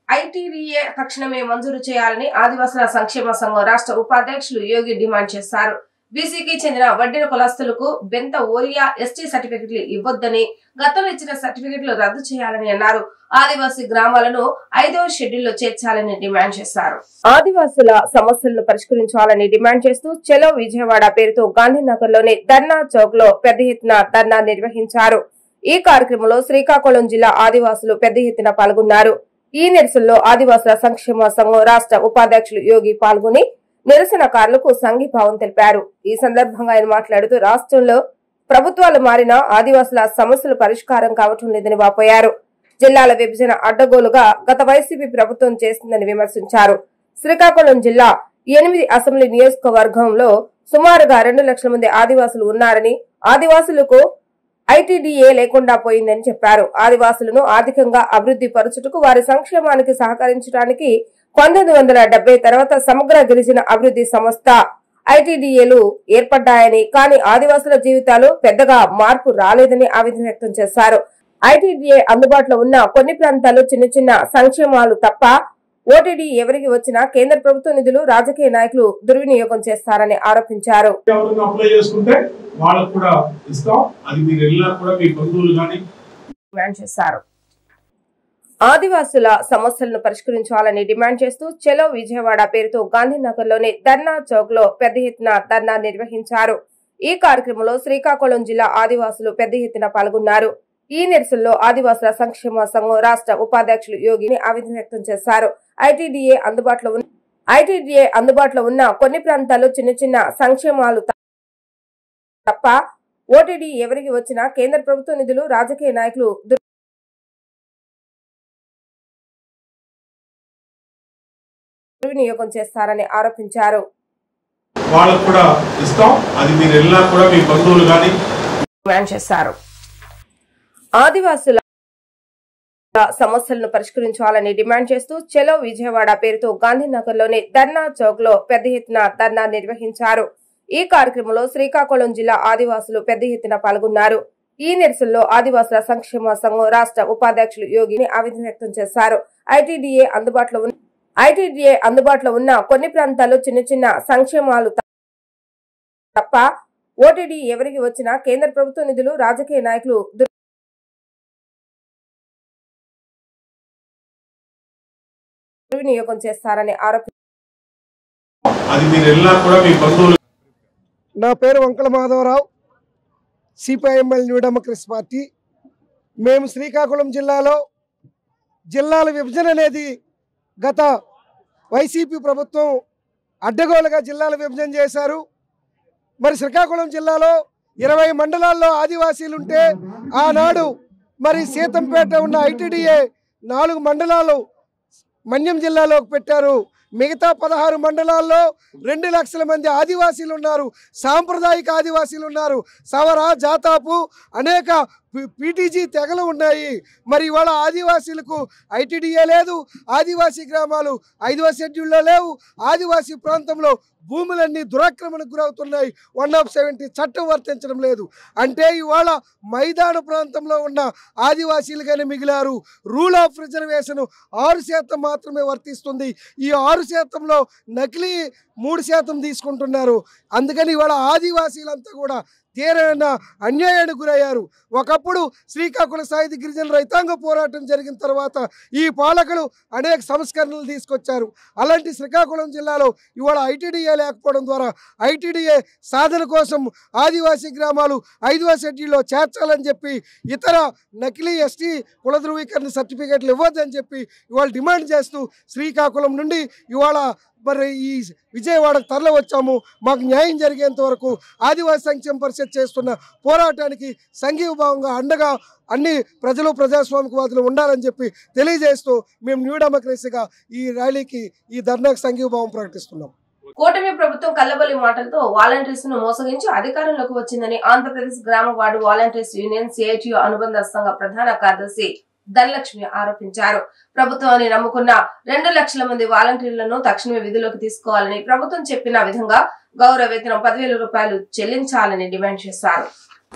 ఐటీడీఏ తక్షణమే మంజూరు చేయాలని ఆదివాసుల సంక్షేమ సంఘం రాష్ట్ర ఉపాధ్యక్షులు యోగి డిమాండ్ చేశారు. బీసీకి చెందిన వడ్డీన కులస్తులకు బెంత ఓరియా ఎస్టీ సర్టిఫికెట్లు ఇవ్వొద్దని, గతంలో ఇచ్చిన సర్టిఫికెట్లు రద్దు చేయాలని అన్నారు. ఆదివాసీ గ్రామాలను 5వ షెడ్యూల్లో చేర్చాలని డిమాండ్ చేశారు. ఆదివాసుల సమస్యలను పరిష్కరించాలని డిమాండ్ చేస్తూ చలో విజయవాడ పేరుతో గాంధీనగర్ లోని ధర్నా చౌక్ లో పెద్ద ఎత్తున ధర్నా నిర్వహించారు. ఈ కార్యక్రమంలో శ్రీకాకుళం జిల్లా ఆదివాసులు పెద్ద ఎత్తున పాల్గొన్నారు. ఈ నిరసనలో ఆదివాసుల సంక్షేమ సంఘం రాష్ట్ర ఉపాధ్యక్షులు యోగి పాల్గొని నిరసనకారులకు సంఘీభావం తెలిపారు. ఈ సందర్భంగా ఆయన మాట్లాడుతూ రాష్ట్రంలో ప్రభుత్వాలు మారినా ఆదివాసుల సమస్యలు పరిష్కారం కావటం లేదని వాపోయారు. జిల్లాల విభజన అడ్డగోలుగా గత వైసీపీ ప్రభుత్వం చేసిందని విమర్శించారు. శ్రీకాకుళం జిల్లా 8 అసెంబ్లీ నియోజకవర్గంలో సుమారుగా 2 లక్షల మంది ఆదివాసులు ఉన్నారని, ఆదివాసులకు ఐటీడీఏ లేకుండా పోయిందని చెప్పారు. ఆదివాసులను ఆర్థికంగా అభివృద్ధి పరచుటకు, వారి సంక్షేమానికి సహకరించడానికి 1970 తర్వాత సమగ్ర గిరిజన అభివృద్ధి సంస్థ ఐటీడీఏలు ఏర్పడ్డాయని, కానీ ఆదివాసుల జీవితాలు పెద్దగా మార్పు రాలేదని ఆవేదన వ్యక్తం చేశారు. ఐటీడీఏ అందుబాటులో ఉన్న కొన్ని ప్రాంతాల్లో చిన్న చిన్న సంక్షేమాలు తప్ప ఓటీడీ ఎవరికి వచ్చినా కేంద్ర ప్రభుత్వ నిధులు రాజకీయ నాయకులు దుర్వినియోగం చేస్తారని ఆరోపించారు. ఆదివాసుల సమస్యలను పరిష్కరించాలని డిమాండ్ చేస్తూ చలో విజయవాడ పేరుతో గాంధీనగర్ లోని ధర్నా చౌక్ లో పెద్ద ఎత్తున ధర్నా నిర్వహించారు. ఈ కార్యక్రమంలో శ్రీకాకుళం జిల్లా ఆదివాసులు పెద్ద ఎత్తున పాల్గొన్నారు. ఈ నిరసనలో ఆదివాసుల సంక్షేమ సంఘం రాష్ట్ర ఉపాధ్యక్షులు యోగిని ఆవేదన వ్యక్తం చేశారు. ఐటీడీఏ అందుబాటులో ఉన్న కొన్ని ప్రాంతాల్లో చిన్న చిన్న సంక్షేమాలు తప్ప ఓటీడీ ఎవరికి వచ్చినా కేంద్ర ప్రభుత్వ నిధులు రాజకీయ నాయకులు దుర్వినియోగం చేస్తారని ఆరోపించారు. ఆదివాసుల సమస్యలను పరిష్కరించాలని డిమాండ్ చేస్తూ చలో విజయవాడ పేరుతో గాంధీనగర్ లోని ధర్నా చౌక్ లో పెద్ద ఎత్తున ధర్నా నిర్వహించారు. ఈ కార్యక్రమంలో శ్రీకాకుళం జిల్లా ఆదివాసులు పెద్ద ఎత్తున పాల్గొన్నారు. ఈ నిరసనలో ఆదివాసుల సంక్షేమ సంఘం రాష్ట్ర ఉపాధ్యక్షులు యోగిని ఆవేదన వ్యక్తం చేశారు. ఐటీడీఏ అందుబాటులో ఉన్న కొన్ని ప్రాంతాల్లో చిన్న చిన్న సంక్షేమాలు తప్ప ఓటీడీ ఎవరికి వచ్చినా కేంద్ర ప్రభుత్వ నిధులు రాజకీయ నాయకులు దుర్వినియోగం చేస్తారని ఆరోపించారు. నా పేరు Vankala Madhavarao, CPIML new democracy party. మేము శ్రీకాకుళం జిల్లాలో జిల్లాల విభజన అనేది గత వైసీపీ ప్రభుత్వం అడ్డగోలుగా జిల్లాల విభజన చేశారు. మరి శ్రీకాకుళం జిల్లాలో 20 మండలాల్లో ఆదివాసీలుంటే ఆనాడు మరి సీతంపేట ఉన్న ఐటీడీఏ 4 మండలాలు మన్యం జిల్లాలోకి పెట్టారు. మిగతా 16 మండలాల్లో 2 లక్షల మంది ఆదివాసీలు ఉన్నారు, సాంప్రదాయిక ఆదివాసీలు ఉన్నారు. సవర, జాతాపు అనేక పీటీజీ తెగలు ఉన్నాయి. మరి ఇవాళ ఆదివాసీలకు ఐటీడీఏ లేదు, ఆదివాసీ గ్రామాలు 5వ షెడ్యూల్లో లేవు, ఆదివాసీ ప్రాంతంలో భూములన్నీ దురాక్రమణకు గురవుతున్నాయి, 170 చట్టం వర్తించడం లేదు. అంటే ఇవాళ మైదాన ప్రాంతంలో ఉన్న ఆదివాసీలుగానే మిగిలారు. రూల్ ఆఫ్ రిజర్వేషన్ 6% మాత్రమే వర్తిస్తుంది. ఈ 6%లో నకిలీ 3% తీసుకుంటున్నారు. అందుకని ఇవాళ ఆదివాసీలంతా కూడా తీవ్రమైన అన్యాయానికి గురయ్యారు. ఒకప్పుడు శ్రీకాకుళం సాయుధ గిరిజన రైతాంగ పోరాటం జరిగిన తర్వాత ఈ పాలకులు అనేక సంస్కరణలు తీసుకొచ్చారు. అలాంటి శ్రీకాకుళం జిల్లాలో ఇవాళ ఐటీడీఏ ఐటీడీఏ లేకపోవడం ద్వారా ఐటీడీఏ సాధన కోసం ఆదివాసీ గ్రామాలు 5వ షెడ్యూల్లో చేర్చాలని చెప్పి ఇతర నకిలీ ఎస్టీ కుల ధృవీకరణ సర్టిఫికేట్లు ఇవ్వద్దని చెప్పి ఇవాళ డిమాండ్ చేస్తూ శ్రీకాకుళం నుండి ఇవాళ మరి ఈ విజయవాడకు తరలి వచ్చాము. మాకు న్యాయం జరిగేంత వరకు ఆదివాసీ సంక్షేమ పరిషత్ చేస్తున్న పోరాటానికి సంఘీభావంగా అండగా అన్ని ప్రజలు ప్రజాస్వామికవాదులు ఉండాలని చెప్పి తెలియజేస్తూ మేము న్యూ డెమోక్రసీగా ఈ ర్యాలీకి ఈ ధర్నాకు సంఘీభావం ప్రకటిస్తున్నాం. కూటమి ప్రభుత్వం కల్లబొల్లి మాటలతో వాలంటీర్స్ ను మోసగించి అధికారంలోకి వచ్చిందని ఆంధ్రప్రదేశ్ గ్రామ వార్డు వాలంటీర్స్ యూనియన్ సిఐటియు అనుబంధ సంఘ ప్రధాన కార్యదర్శి ధనలక్ష్మి ఆరోపించారు. ప్రభుత్వాన్ని నమ్ముకున్న 2 లక్షల మంది వాలంటీర్లను తక్షణమే విధుల్లోకి తీసుకోవాలని, ప్రభుత్వం చెప్పిన విధంగా గౌరవ వేతనం 10,000 రూపాయలు చెల్లించాలని డిమాండ్ చేశారు.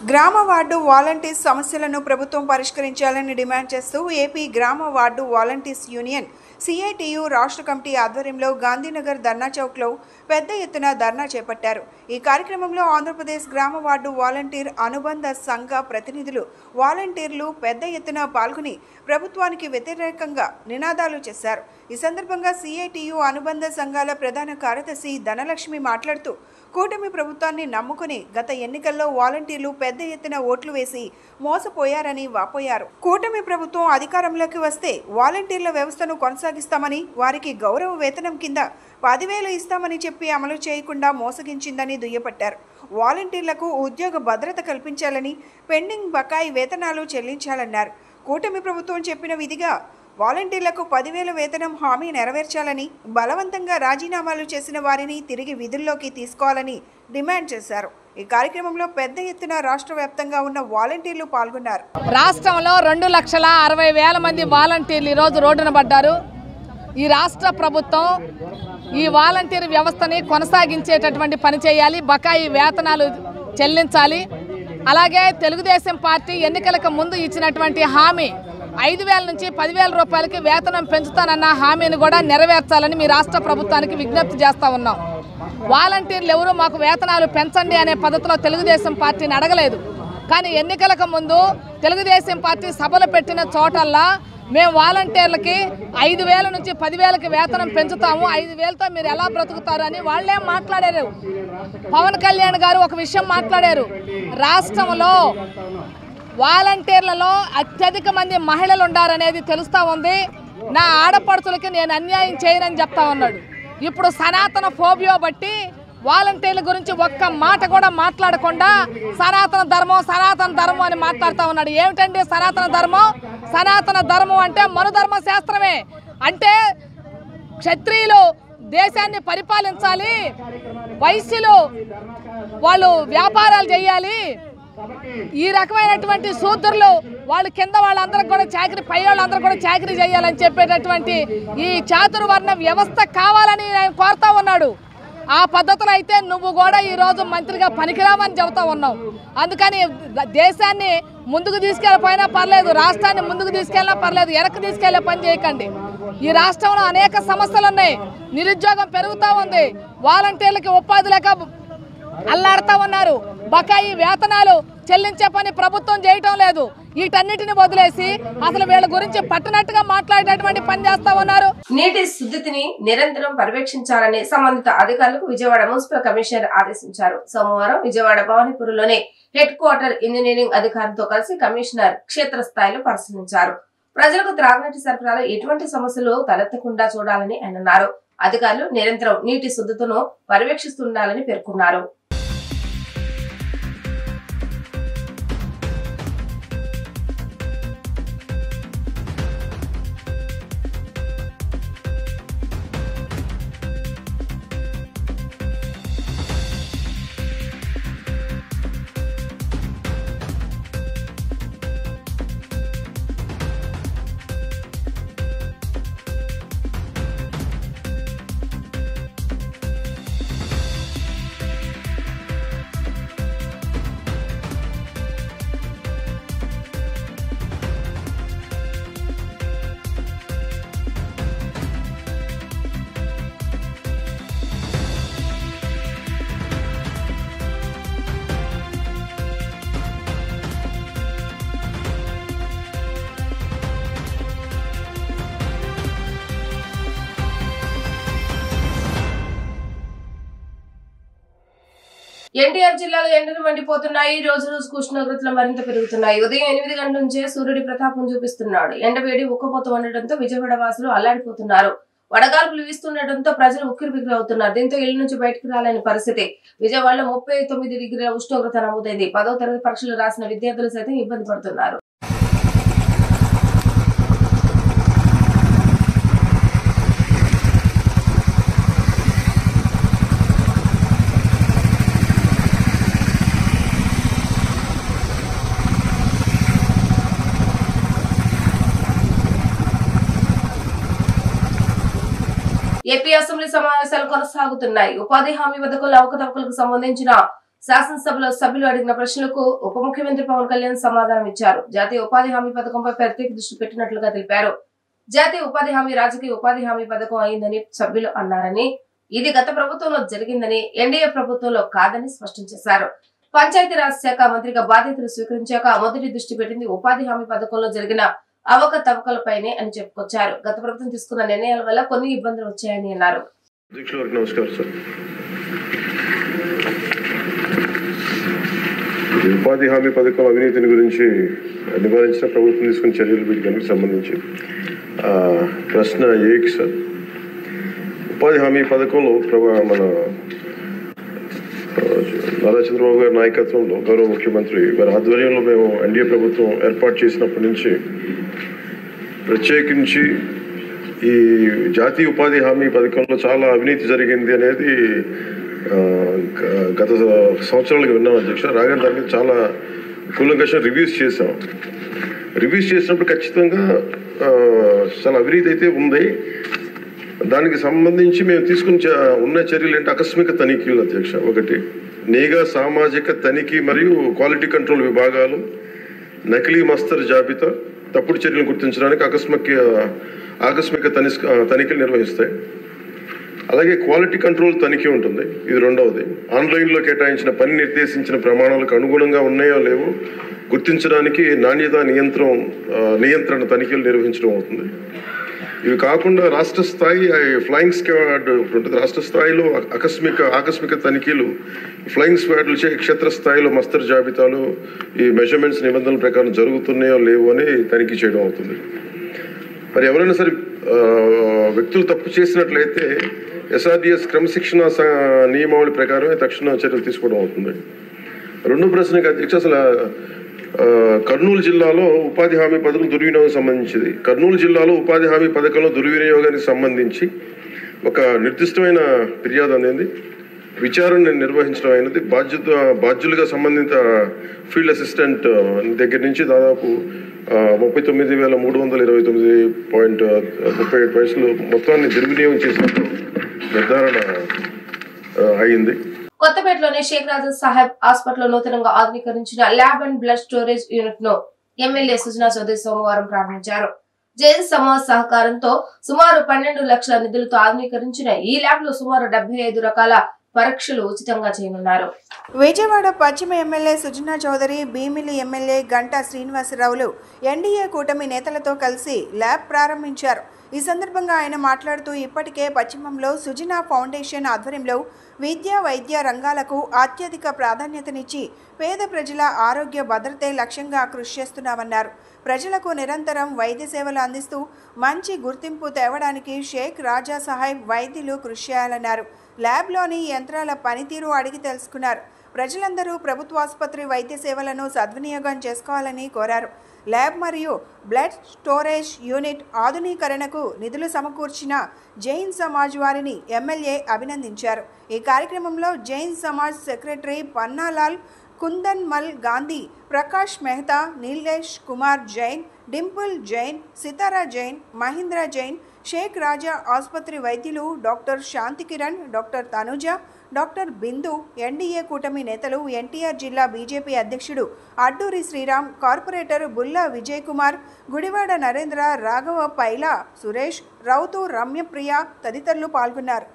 గ్రామ వార్డు వాలంటీర్స్ సమస్యలను ప్రభుత్వం పరిష్కరించాలని డిమాండ్ చేస్తూ ఏపీ గ్రామ వార్డు వాలంటీర్స్ యూనియన్ సిఐటియు రాష్ట్ర కమిటీ ఆధ్వర్యంలో గాంధీనగర్ ధర్నా చౌక్లో పెద్ద ఎత్తున ధర్నా చేపట్టారు. ఈ కార్యక్రమంలో ఆంధ్రప్రదేశ్ గ్రామ వార్డు వాలంటీర్ అనుబంధ సంఘ ప్రతినిధులు, వాలంటీర్లు పెద్ద ఎత్తున పాల్గొని ప్రభుత్వానికి వ్యతిరేకంగా నినాదాలు చేశారు. ఈ సందర్భంగా సిఐటియు అనుబంధ సంఘాల ప్రధాన కార్యదర్శి ధనలక్ష్మి మాట్లాడుతూ, కూటమి ప్రభుత్వాన్ని నమ్ముకుని గత ఎన్నికల్లో వాలంటీర్లు పెద్ద ఎత్తున ఓట్లు వేసి మోసపోయారని వాపోయారు. కూటమి ప్రభుత్వం అధికారంలోకి వస్తే వాలంటీర్ల వ్యవస్థను కొనసాగిస్తామని, వారికి గౌరవ వేతనం కింద 10,000 ఇస్తామని చెప్పి అమలు చేయకుండా మోసగించిందని దుయ్యబట్టారు. వాలంటీర్లకు ఉద్యోగ భద్రత కల్పించాలని, పెండింగ్ బకాయి వేతనాలు చెల్లించాలన్నారు. కూటమి ప్రభుత్వం చెప్పిన విధిగా వాలంటీర్లకు 10,000 వేతనం హామీ నెరవేర్చాలని, బలవంతంగా రాజీనామాలు చేసిన వారిని తిరిగి విధుల్లోకి తీసుకోవాలని డిమాండ్ చేశారు. ఈ కార్యక్రమంలో పెద్ద ఎత్తున రాష్ట్ర వ్యాప్తంగా ఉన్న వాలంటీర్లు పాల్గొన్నారు. రాష్ట్రంలో 2,60,000 మంది వాలంటీర్లు ఈరోజు రోడ్డున పడ్డారు. ఈ రాష్ట్ర ప్రభుత్వం ఈ వాలంటీర్ వ్యవస్థని కొనసాగించేటటువంటి పని చేయాలి, బకాయి వేతనాలు చెల్లించాలి. అలాగే తెలుగుదేశం పార్టీ ఎన్నికలకు ముందు ఇచ్చినటువంటి హామీ 5,000 నుంచి 10,000 రూపాయలకి వేతనం పెంచుతానన్న హామీని కూడా నెరవేర్చాలని మీ రాష్ట్ర ప్రభుత్వానికి విజ్ఞప్తి చేస్తూ ఉన్నాం. వాలంటీర్లు ఎవరు మాకు వేతనాలు పెంచండి అనే పద్ధతిలో తెలుగుదేశం పార్టీని అడగలేదు. కానీ ఎన్నికలకు ముందు తెలుగుదేశం పార్టీ సభలు పెట్టిన చోటల్లా మేము వాలంటీర్లకి 5,000 నుంచి 10,000కి వేతనం పెంచుతాము, 5,000తో మీరు ఎలా బ్రతుకుతారు అని వాళ్ళే మాట్లాడారు. పవన్ కళ్యాణ్ గారు ఒక విషయం మాట్లాడారు, రాష్ట్రంలో వాలంటీర్లలో అత్యధిక మంది మహిళలు ఉండారనేది తెలుస్తూ ఉంది, నా ఆడపడుచులకి నేను అన్యాయం చేయనని చెప్తా ఉన్నాడు. ఇప్పుడు సనాతన ఫోబియో బట్టి వాలంటీర్ల గురించి ఒక్క మాట కూడా మాట్లాడకుండా సనాతన ధర్మం అని మాట్లాడుతూ ఉన్నాడు. ఏమిటండి సనాతన ధర్మం? సనాతన ధర్మం అంటే మనుధర్మ శాస్త్రమే. అంటే క్షత్రియులు దేశాన్ని పరిపాలించాలి, వైశ్యులు వాళ్ళు వ్యాపారాలు చేయాలి, ఈ రకమైనటువంటి సూత్రులు వాళ్ళు కింద వాళ్ళందరూ కూడా చాకరీ, పై వాళ్ళందరూ కూడా చాకరీ చేయాలని చెప్పేటటువంటి ఈ చాతుర్వర్ణ వ్యవస్థ కావాలని ఆయన కోరుతా ఉన్నాడు. ఆ పద్ధతులు అయితే నువ్వు కూడా ఈరోజు మంత్రిగా పనికిరామని చెబుతా ఉన్నావు. అందుకని దేశాన్ని ముందుకు తీసుకెళ్ళిపోయినా పర్లేదు, రాష్ట్రాన్ని ముందుకు తీసుకెళ్ళినా పర్లేదు, వెనక్కి తీసుకెళ్లే పని చేయకండి. ఈ రాష్ట్రంలో అనేక సమస్యలు ఉన్నాయి, నిరుద్యోగం పెరుగుతూ ఉంది, వాలంటీర్లకి ఉపాధి లేక అల్లాడుతూ ఉన్నారు, బకాయి వేతనాలు చెల్లించే పని ప్రభుత్వం చేయటం లేదు. వీటన్నిటిని వదిలేసి అసలు వీళ్ళ గురించి పట్టనట్టుగా మాట్లాడేటువంటి పని చేస్తా ఉన్నారు. నీటి శుద్ధిని నిరంతరం పర్యవేక్షించాలని సంబంధిత అధికారులకు విజయవాడ మున్సిపల్ కమిషనర్ ఆదేశించారు. సోమవారం విజయవాడ భవానీపురంలోని హెడ్ క్వార్టర్ ఇంజనీరింగ్ అధికారులతో కలిసి కమిషనర్ క్షేత్రస్థాయిలో పరిశీలించారు. ప్రజలకు త్రాగునీటి సరఫరాలో ఎటువంటి సమస్యలు తలెత్తకుండా చూడాలని ఆయన అన్నారు. అధికారులు నిరంతరం నీటి శుద్ధతను పర్యవేక్షిస్తుండాలని పేర్కొన్నారు. ఎన్టీఆర్ జిల్లాలో ఎండలు మండిపోతున్నాయి. రోజు రోజుకు ఉష్ణోగ్రతలు మరింత పెరుగుతున్నాయి. ఉదయం 8 గంటల నుంచే సూర్యుడి ప్రతాపం చూపిస్తున్నాడు. ఎండవేడి ఉక్కపోత ఉండడంతో విజయవాడ వాసులు అల్లాడిపోతున్నారు. వడగాల్పులు వీస్తుండటంతో ప్రజలు ఉక్కిరిబిక్కిరి అవుతున్నారు. దీంతో ఇళ్ల నుంచి బయటకు రాలేని పరిస్థితి. విజయవాడలో 39 డిగ్రీల ఉష్ణోగ్రత నమోదైంది. 10వ తరగతి పరీక్షలు రాసిన విద్యార్థులు సైతం ఇబ్బంది పడుతున్నారు. ఏపీ అసెంబ్లీ సమావేశాలు కొనసాగుతున్నాయి. ఉపాధి హామీ పథకంలో అవకతవకలకు సంబంధించిన శాసనసభలో సభ్యులు అడిగిన ప్రశ్నలకు ఉప ముఖ్యమంత్రి పవన్ కళ్యాణ్ సమాధానం ఇచ్చారు. జాతీయ ఉపాధి హామీ పథకంపై ప్రత్యేక దృష్టి పెట్టినట్లుగా తెలిపారు. జాతీయ ఉపాధి హామీ రాజకీయ ఉపాధి హామీ పథకం అయిందని సభ్యులు అన్నారని, ఇది గత ప్రభుత్వంలో జరిగిందని, ఎన్డీఏ ప్రభుత్వంలో కాదని స్పష్టం చేశారు. పంచాయతీరాజ్ శాఖ మంత్రిగా బాధ్యతలు స్వీకరించాక మొదటి దృష్టి పెట్టింది ఉపాధి హామీ పథకంలో జరిగిన అవకతవకలపైనే అని చెప్పుకొచ్చారు. గత ప్రభుత్వం తీసుకున్న నిర్ణయాల వల్ల కొన్ని ఇబ్బందులు వచ్చాయని అన్నారు. ఉపాధి హామీ పథకం అవినీతిని గురించి నివారించిన ప్రభుత్వం తీసుకున్న చర్యలు వీటికి సంబంధించి ప్రశ్న ఏక్ సార్. ఉపాధి హామీ పథకంలో మన నారా చంద్రబాబు గారి నాయకత్వంలో గౌరవ ముఖ్యమంత్రి వారి ఆధ్వర్యంలో మేము ఎన్డీఏ ప్రభుత్వం ఏర్పాటు చేసినప్పటి నుంచి ప్రత్యేకించి ఈ జాతీయ ఉపాధి హామీ పథకంలో చాలా అవినీతి జరిగింది అనేది గత సంవత్సరాలుగా విన్నాం అధ్యక్ష. రాగానే దాని మీద చాలా కూలంకషంగా రివ్యూస్ చేసాం. రివ్యూస్ చేసినప్పుడు ఖచ్చితంగా చాలా అవినీతి అయితే ఉంది. దానికి సంబంధించి మేము తీసుకున్న ఉన్న చర్యలు ఏంటి? ఆకస్మిక తనిఖీలు అధ్యక్ష. ఒకటి, నిఘా సామాజిక తనిఖీ మరియు క్వాలిటీ కంట్రోల్ విభాగాలు నకిలీ మస్తరు జాబితా తప్పుడు చర్యలను గుర్తించడానికి ఆకస్మిక తనిఖీలు నిర్వహిస్తాయి. అలాగే క్వాలిటీ కంట్రోల్ తనిఖీ ఉంటుంది. ఇది రెండవది. ఆన్లైన్లో కేటాయించిన పని నిర్దేశించిన ప్రమాణాలకు అనుగుణంగా ఉన్నాయో లేవో గుర్తించడానికి నాణ్యత నియంత్రణ తనిఖీలు నిర్వహించడం అవుతుంది. ఇవి కాకుండా రాష్ట్ర స్థాయి ఫ్లయింగ్ స్క్వాడ్ ఉంటుంది. రాష్ట్ర స్థాయిలో ఆకస్మిక తనిఖీలు ఫ్లయింగ్ స్క్వాడ్లు క్షేత్రస్థాయిలో మస్తరు జాబితాలు ఈ మెజర్మెంట్స్ నిబంధనల ప్రకారం జరుగుతున్నాయో లేవో అని తనిఖీ చేయడం అవుతుంది. మరి ఎవరైనా సరే వ్యక్తులు తప్పు చేసినట్లయితే ఎస్ఆర్డిఎస్ క్రమశిక్షణ నియమావళి ప్రకారమే తక్షణ చర్యలు తీసుకోవడం అవుతుంది. రెండో ప్రశ్నకి అధ్యక్ష, అసలు కర్నూలు జిల్లాలో ఉపాధి హామీ పథకం దుర్వినియోగం సంబంధించింది. కర్నూలు జిల్లాలో ఉపాధి హామీ పథకంలో దుర్వినియోగానికి సంబంధించి ఒక నిర్దిష్టమైన ఫిర్యాదు అనేది విచారణ నిర్వహించడం అయినది. బాధ్యులుగా సంబంధిత ఫీల్డ్ అసిస్టెంట్ దగ్గర నుంచి దాదాపు 39,329.37 మొత్తాన్ని దుర్వినియోగం చేసినట్టు నిర్ధారణ అయింది. కొత్తపేటలోని షేక్ రాజా సాహెబ్ హాస్పిటల్ నూతనంగా ఆధునీకరించిన lab and blood storage unit ను ఎమ్మెల్యే సుజనా చౌదరి సోమవారం ప్రారంభించారు. జైన్ సమాజ్ సహకారంతో సుమారు 12 లక్షల నిధులతో ఆధునీకరించిన ఈ ల్యాబ్ లో సుమారు 75 రకాల పరీక్షలు ఉచితంగా చేయనున్నారు. విజయవాడ పశ్చిమ ఎమ్మెల్యే సుజనా చౌదరి, భీమిలి ఎమ్మెల్యే గంటా శ్రీనివాసరావులు ఎన్డీఏ కూటమి నేతలతో కలిసి ల్యాబ్ ప్రారంభించారు. ఈ సందర్భంగా ఆయన మాట్లాడుతూ ఇప్పటికే పశ్చిమంలో సుజనా ఫౌండేషన్ ఆధ్వర్యంలో విద్యా వైద్య రంగాలకు అత్యధిక ప్రాధాన్యతనిచ్చి పేద ప్రజల ఆరోగ్య భద్రతే లక్ష్యంగా కృషి చేస్తున్నామన్నారు. ప్రజలకు నిరంతరం వైద్య సేవలు అందిస్తూ మంచి గుర్తింపు తేవడానికి షేక్ రాజా సాహెబ్ వైద్యులు కృషి చేయాలన్నారు. ల్యాబ్లోని యంత్రాల పనితీరు అడిగి తెలుసుకున్నారు. ప్రజలందరూ ప్రభుత్వాసుపత్రి వైద్య సేవలను సద్వినియోగం చేసుకోవాలని కోరారు. ల్యాబ్ మరియు బ్లడ్ స్టోరేజ్ యూనిట్ ఆధునీకరణకు నిధులు సమకూర్చిన జైన్ సమాజ్ వారిని ఎమ్మెల్యే అభినందించారు. ఈ కార్యక్రమంలో జైన్ సమాజ్ సెక్రటరీ పన్నాలాల్, కుందన్ మల్ గాంధీ, ప్రకాష్ మెహతా, నీలేష్ కుమార్ జైన్, డింపుల్ జైన్, సితారా జైన్, మహేంద్ర జైన్, షేక్ రాజా ఆసుపత్రి వైద్యులు డాక్టర్ శాంతి కిరణ్, డాక్టర్ తనుజ, డాక్టర్ బిందు, ఎన్డీఏ కూటమి నేతలు, ఎన్టీఆర్ జిల్లా బీజేపీ అధ్యక్షుడు అడ్డూరి శ్రీరామ్, కార్పొరేటర్ బుల్లా విజయ్ కుమార్, గుడివాడ నరేంద్ర, రాఘవ పైలా, సురేష్, రౌతు రమ్యప్రియ తదితరులు పాల్గొన్నారు.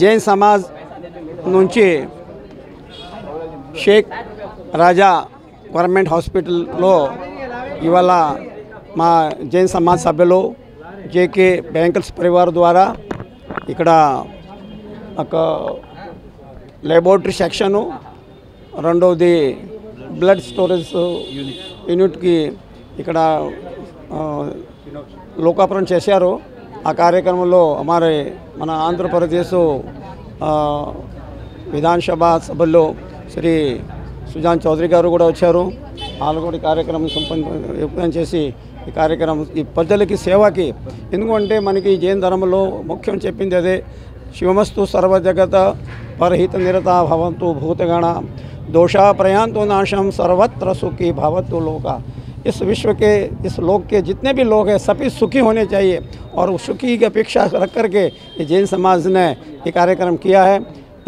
జైన్ సమాజ్ నుంచి షేక్ రాజా గవర్నమెంట్ హాస్పిటల్లో ఇవాళ మా జైన్ సమాజ్ సభ్యులు జేకే బ్యాంకర్స్ పరివార్ ద్వారా ఇక్కడ ఒక లాబొరేటరీ సెక్షను, రెండవది బ్లడ్ స్టోరేజ్ యూనిట్కి ఇక్కడ లోకార్పణ చేశారు. ఆ కార్యక్రమంలో మన ఆంధ్రప్రదేశ్ విధానసభ సభ్యులు శ్రీ సుజాన్ చౌదరి గారు కూడా వచ్చారు. వాళ్ళు కూడా కార్యక్రమం సంపన్నం చేసి ఈ కార్యక్రమం ఈ ప్రజలకి సేవకి, ఎందుకంటే మనకి జైన ధర్మంలో ముఖ్యం చెప్పింది అదే, శివమస్తు సర్వజగత పరహిత నిరత భవంతు భూతగణ दोषा प्रयांतो नाशम सर्वत्र सुखी भवतु लोका। इस विश्व के, इस लोक के जितने भी लोग हैं सभी सुखी होने चाहिए और उस सुखी की अपेक्षा रख करके ये जैन समाज ने ये कार्यक्रम किया है।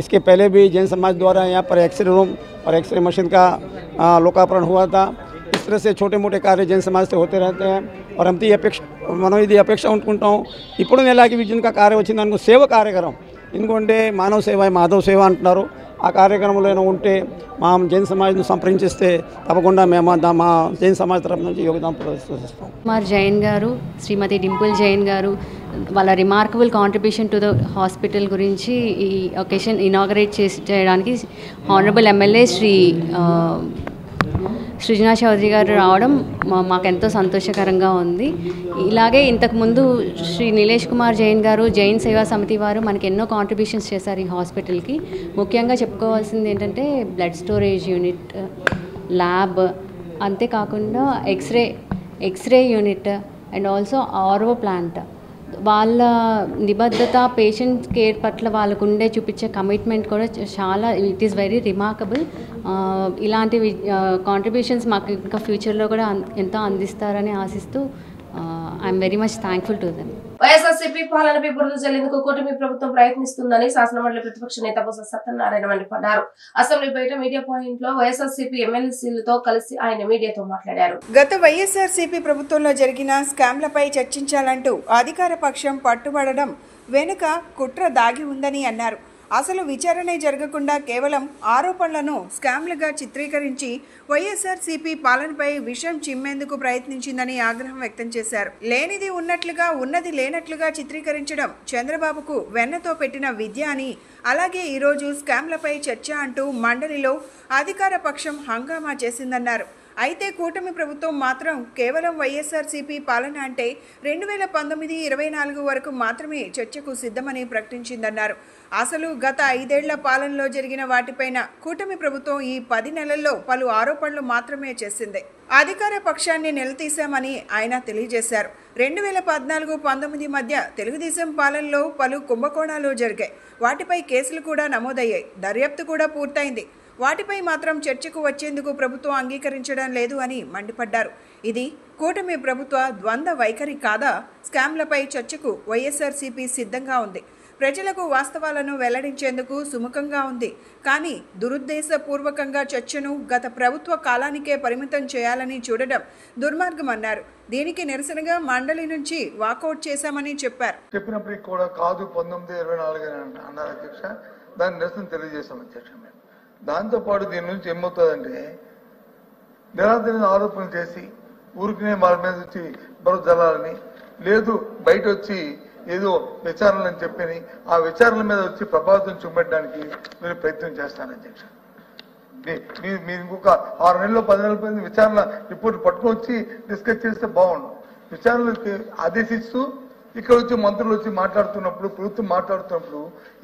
इसके पहले भी जैन समाज द्वारा यहाँ पर एक्सरे रूम और एक्सरे मशीन का लोकार्पण हुआ था। इस तरह से छोटे मोटे कार्य जैन समाज से होते रहते हैं और हम మనం ఇది అపేక్ష అనుకుంటాం. ఇప్పుడు నెలకి విజన్ కార్యం వచ్చింది అనుకో, సేవ కార్యక్రమం, ఎందుకంటే మానవ సేవ మాధవ సేవ అంటున్నారు. ఆ కార్యక్రమంలో ఉంటే మా జైన్ సమాజ్ను సంప్రదించిస్తే తప్పకుండా మేము మా జైన్ సమాజ్ తరఫు నుంచి యోగదానం ప్రదర్శిస్తాం. కుమార్ జైన్ గారు, శ్రీమతి డింపుల్ జైన్ గారు వాళ్ళ remarkable contribution to the hospital గురించి ఈ ఒకేషన్ ఇనాగరేట్ చేయడానికి హానరబుల్ ఎమ్మెల్యే శ్రీ సృజనా చౌదరి గారు రావడం మాకెంతో సంతోషకరంగా ఉంది. ఇలాగే ఇంతకుముందు శ్రీ నీలేష్ కుమార్ జైన్ గారు జైన్ సేవా సమితి వారు మనకి ఎన్నో కాంట్రిబ్యూషన్స్ చేశారు ఈ హాస్పిటల్కి. ముఖ్యంగా చెప్పుకోవాల్సింది ఏంటంటే బ్లడ్ స్టోరేజ్ యూనిట్, ల్యాబ్, అంతేకాకుండా X ray unit and also RO plant. వాళ్ళ నిబద్ధత, పేషెంట్ కేర్ పట్ల వాళ్ళకు ఉండే చూపించే కమిట్మెంట్ కూడా చాలా, ఇట్ ఈస్ వెరీ రిమార్కబుల్. ఇలాంటి కాంట్రిబ్యూషన్స్ మాకు ఇంకా ఫ్యూచర్లో కూడా ఎంతో అందిస్తారని ఆశిస్తూ I'm very much thankful to them. YSRCP పాలనపై బురద జల్లేందుకు కూటమి ప్రభుత్వం ప్రయత్నిస్తుందని శాసనమండలి ప్రతిపక్ష నేత బొత్స సత్యనారాయణ మండిపడ్డారు. అసెంబ్లీ బయట మీడియా పాయింట్ లో వైఎస్ఆర్సీపీ ఎమ్మెల్సీలతో కలిసి ఆయన మీడియాతో మాట్లాడారు. గత వైఎస్ఆర్సీపీ ప్రభుత్వంలో జరిగిన స్కామ్లపై చర్చించాలంటూ అధికార పక్షం పట్టుబడడం వెనుక కుట్ర దాగి ఉందని అన్నారు. అసలు విచారణ జరగకుండా కేవలం ఆరోపణలను స్కామ్లుగా చిత్రీకరించి వైఎస్ఆర్సీపీ పాలనపై విషం చిమ్మేందుకు ప్రయత్నించిందని ఆగ్రహం వ్యక్తం చేశారు. లేనిది ఉన్నట్లుగా, ఉన్నది లేనట్లుగా చిత్రీకరించడం చంద్రబాబుకు వెన్నతో పెట్టిన విద్య అని, అలాగే ఈరోజు స్కామ్లపై చర్చ అంటూ మండలిలో అధికార పక్షం హంగామా చేసిందన్నారు. అయితే కూటమి ప్రభుత్వం మాత్రం కేవలం వైఎస్ఆర్సీపీ పాలన అంటే 2019-24 వరకు మాత్రమే చర్చకు సిద్ధమని ప్రకటించిందన్నారు. అసలు గత 5 ఏళ్ల పాలనలో జరిగిన వాటిపైన కూటమి ప్రభుత్వం ఈ 10 నెలల్లో పలు ఆరోపణలు మాత్రమే చేసింది. అధికార పక్షాన్ని నిలదీశామని ఆయన తెలియజేశారు. 2014-19 మధ్య తెలుగుదేశం పాలనలో పలు కుంభకోణాలు జరిగాయి. వాటిపై కేసులు కూడా నమోదయ్యాయి. దర్యాప్తు కూడా పూర్తయింది. వాటిపై మాత్రం చర్చకు వచ్చేందుకు ప్రభుత్వం అంగీకరించడం లేదు అని మండిపడ్డారు. ఇది కూటమి ప్రభుత్వ ద్వంద్వ వైఖరి కాదా? స్కామ్లపై చర్చకు వైఎస్ఆర్సీపీ సిద్ధంగా ఉంది. ప్రజలకు వాస్తవాలను వెల్లడించేందుకు సుముఖంగా ఉంది. కానీ దురుద్దేశపూర్వకంగా చర్చను గత ప్రభుత్వ కాలానికే పరిమితం చేయాలని చూడడం దుర్మార్గమన్నారు. దీనికి నిరసనగా మండలి నుంచి వాకౌట్ చేశామని చెప్పారు. చెప్పినప్పటికీ కూడా కాదు 1924 అన్నారు అధ్యక్ష. దాని నిరసన తెలియజేశాం అధ్యక్ష. దాంతోపాటు దీని నుంచి ఏమవుతుందంటే నిరాధరణ ఆరోపణలు చేసి ఊరికినే వాళ్ళ మీద వచ్చి బరువు జల్లాలని, లేదు బయట వచ్చి ఏదో విచారణలు అని చెప్పి ఆ విచారణల మీద వచ్చి ప్రభావితం చూపెట్టడానికి మీరు ప్రయత్నం చేస్తాను అధ్యక్ష. మీరు ఇంకొక 6 నెలలు 10 నెలల పైన విచారణ రిపోర్ట్ పట్టుకొచ్చి డిస్కస్ చేస్తే బాగుండు. విచారణలకు ఆదేశిస్తూ ఇక్కడ వచ్చి మంత్రులు వచ్చి మాట్లాడుతున్నప్పుడు, ప్రభుత్వం మాట్లాడుతున్నప్పుడు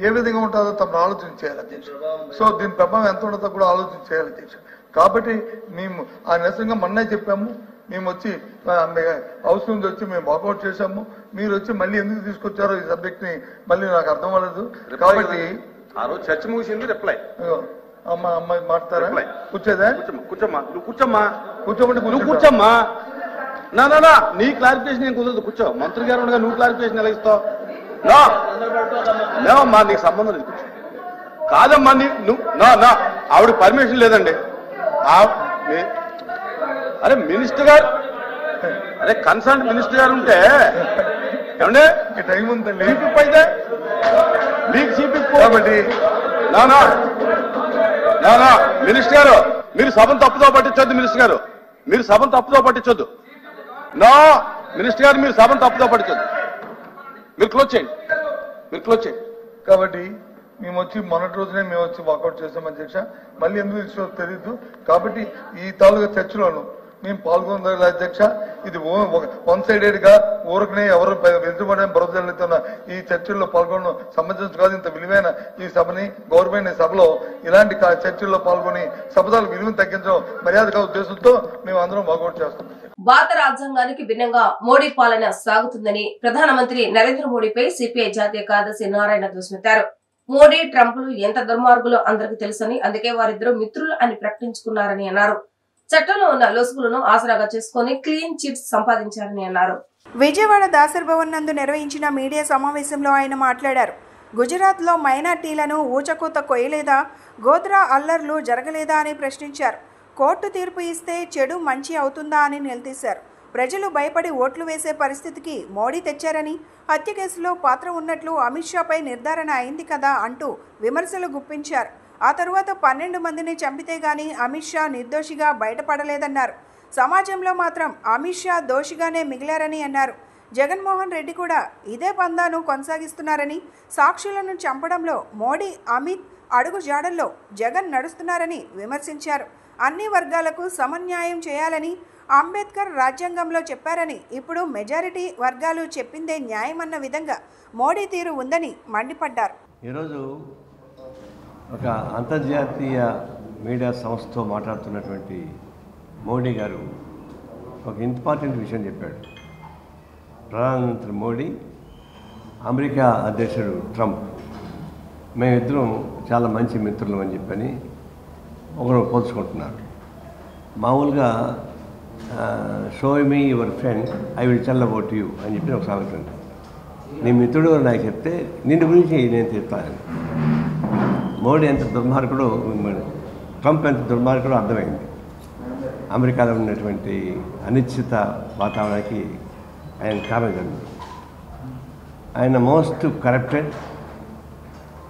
ఏ విధంగా ఉంటుందో తమను ఆలోచన చేయాలి అధ్యక్ష. సో దీని ప్రభావం ఎంత ఉంటుందో కూడా ఆలోచన చేయాలి అధ్యక్ష. కాబట్టి మేము ఆ నిరసనగా మొన్నే చెప్పాము. మేము వచ్చి హౌస్ నుంచి వచ్చి మేము వాకౌట్ చేశాము. మీరు వచ్చి మళ్ళీ ఎందుకు తీసుకొచ్చారో ఈ సబ్జెక్ట్ ని మళ్ళీ నాకు అర్థం అవ్వలేదు. కాబట్టి ఆ రోజు చర్చ ముగిసింది. రిప్లై అమ్మాయి మాట్లాడతారా? కూర్చోదా? కూర్చోమ్మా, నువ్వు కూర్చోమ్మా. కూర్చోమంటే నువ్వు కూర్చోమ్మా. నా నీ క్లారిఫికేషన్ ఏం కుదరదు. కూర్చో. మంత్రి గారు ఉండగా నువ్వు క్లారిఫికేషన్ ఎలా ఇస్తావు? లేవమ్మా, నీకు సంబంధం లేదు. కూర్చో. కాదమ్మా, నువ్వు ఆవిడ పర్మిషన్ లేదండి. అరే మినిస్టర్ గారు, అరే కన్సర్న్ మినిస్టర్ గారు ఉంటే ఏమంటే టైం ఉందండి. చీఫ్ అయితే మీకు చీఫ్ కాబట్టి మినిస్టర్ గారు మీరు సభను తప్పుదో పట్టించొద్దు. మినిస్టర్ గారు మీరు సభను తప్పుదో పట్టించొద్దు. మినిస్టర్ గారు మీరు సభను తప్పుదో పట్టించొద్దు. మీరు క్లోజ్ చేయండి. కాబట్టి మేము వచ్చి మొన్నటి రోజునే మేము వచ్చి వాకౌట్ చేసాం అధ్యక్ష. మళ్ళీ ఎందుకు ఇష్టం తెలియదు. కాబట్టి ఈ తాలూకా చర్చలోను మేము పాల్గొనలేదు అధ్యక్ష. ఇది వన్ సైడెడ్ గా ఊరకనే ఎవరు వెళ్తుబడి భరోసాలుతున్న ఈ చర్చల్లో పాల్గొనడం సంబంధించి కాదు. ఇంత విలువైన ఈ సభని గవర్నమెంట్ సభలో ఇలాంటి చర్చల్లో పాల్గొని సభదాల విలువను తగ్గించడం మర్యాదగా ఉద్దేశంతో మేము అందరం వాకౌట్ చేస్తాం. భారత రాజ్యాంగానికి భిన్నంగా మోడీ పాలన సాగుతుందని ప్రధానమంత్రి నరేంద్ర మోడీపై సిపిఐ జాతీయ కార్యదర్శి నారాయణ ధ్వజమెత్తారు. మోడీ ట్రంప్లు ఎంత దుర్మార్గులో అందరికీ తెలుసని, అందుకే వారిద్దరూ మిత్రులు అని ప్రకటించుకున్నారని అన్నారు. చట్టంలో ఉన్న లొసుగులను ఆసరాగా చేసుకుని క్లీన్ చిట్స్ సంపాదించారని అన్నారు. విజయవాడ దాసర్ భవన్ నందు నిర్వహించిన మీడియా సమావేశంలో ఆయన మాట్లాడారు. గుజరాత్లో మైనార్టీలను ఊచకూత కొయ్యలేదా, గోద్రా అల్లర్లు జరగలేదా అని ప్రశ్నించారు. కోర్టు తీర్పు ఇస్తే చెడు మంచి అవుతుందా అని నిలదీశారు. ప్రజలు భయపడి ఓట్లు వేసే పరిస్థితికి మోడీ తెచ్చారని, హత్య కేసులో పాత్ర ఉన్నట్లు అమిత్ షాపై నిర్ధారణ అయింది కదా అంటూ విమర్శలు గుప్పించారు. ఆ తరువాత 12 మందిని చంపితే గానీ అమిత్ షా నిర్దోషిగా బయటపడలేదన్నారు. సమాజంలో మాత్రం అమిత్ షా దోషిగానే మిగిలారని అన్నారు. జగన్మోహన్ రెడ్డి కూడా ఇదే పందాను కొనసాగిస్తున్నారని, సాక్షులను చంపడంలో మోడీ అమిత్ అడుగు జాడల్లో జగన్ నడుస్తున్నారని విమర్శించారు. అన్ని వర్గాలకు సమన్యాయం చేయాలని అంబేద్కర్ రాజ్యాంగంలో చెప్పారని, ఇప్పుడు మెజారిటీ వర్గాలు చెప్పిందే న్యాయమన్న విధంగా మోడీ తీరు ఉందని మండిపడ్డారు. ఈరోజు ఒక అంతర్జాతీయ మీడియా సంస్థతో మాట్లాడుతున్నటువంటి మోడీ గారు ఒక ఇంపార్టెంట్ విషయం చెప్పాడు. ప్రధానమంత్రి మోడీ, అమెరికా అధ్యక్షుడు ట్రంప్ మేమిద్దరం చాలా మంచి మిత్రులం అని చెప్పని ఒకరు పోల్చుకుంటున్నారు. మామూలుగా show me your friend I will tell about you అని చెప్పి ఒక సామెత ఉంటుంది. నీ మిత్రుడు నాకు చెప్తే నిన్ను గురించి నేను చెప్తాను. మోడీ ఎంత దుర్మార్గుడో, ట్రంప్ ఎంత దుర్మార్గుడో అర్థమైంది. అమెరికాలో ఉన్నటువంటి అనిశ్చిత వాతావరణానికి ఆయన కారణం జరిగింది. ఆయన మోస్ట్ కరప్టెడ్.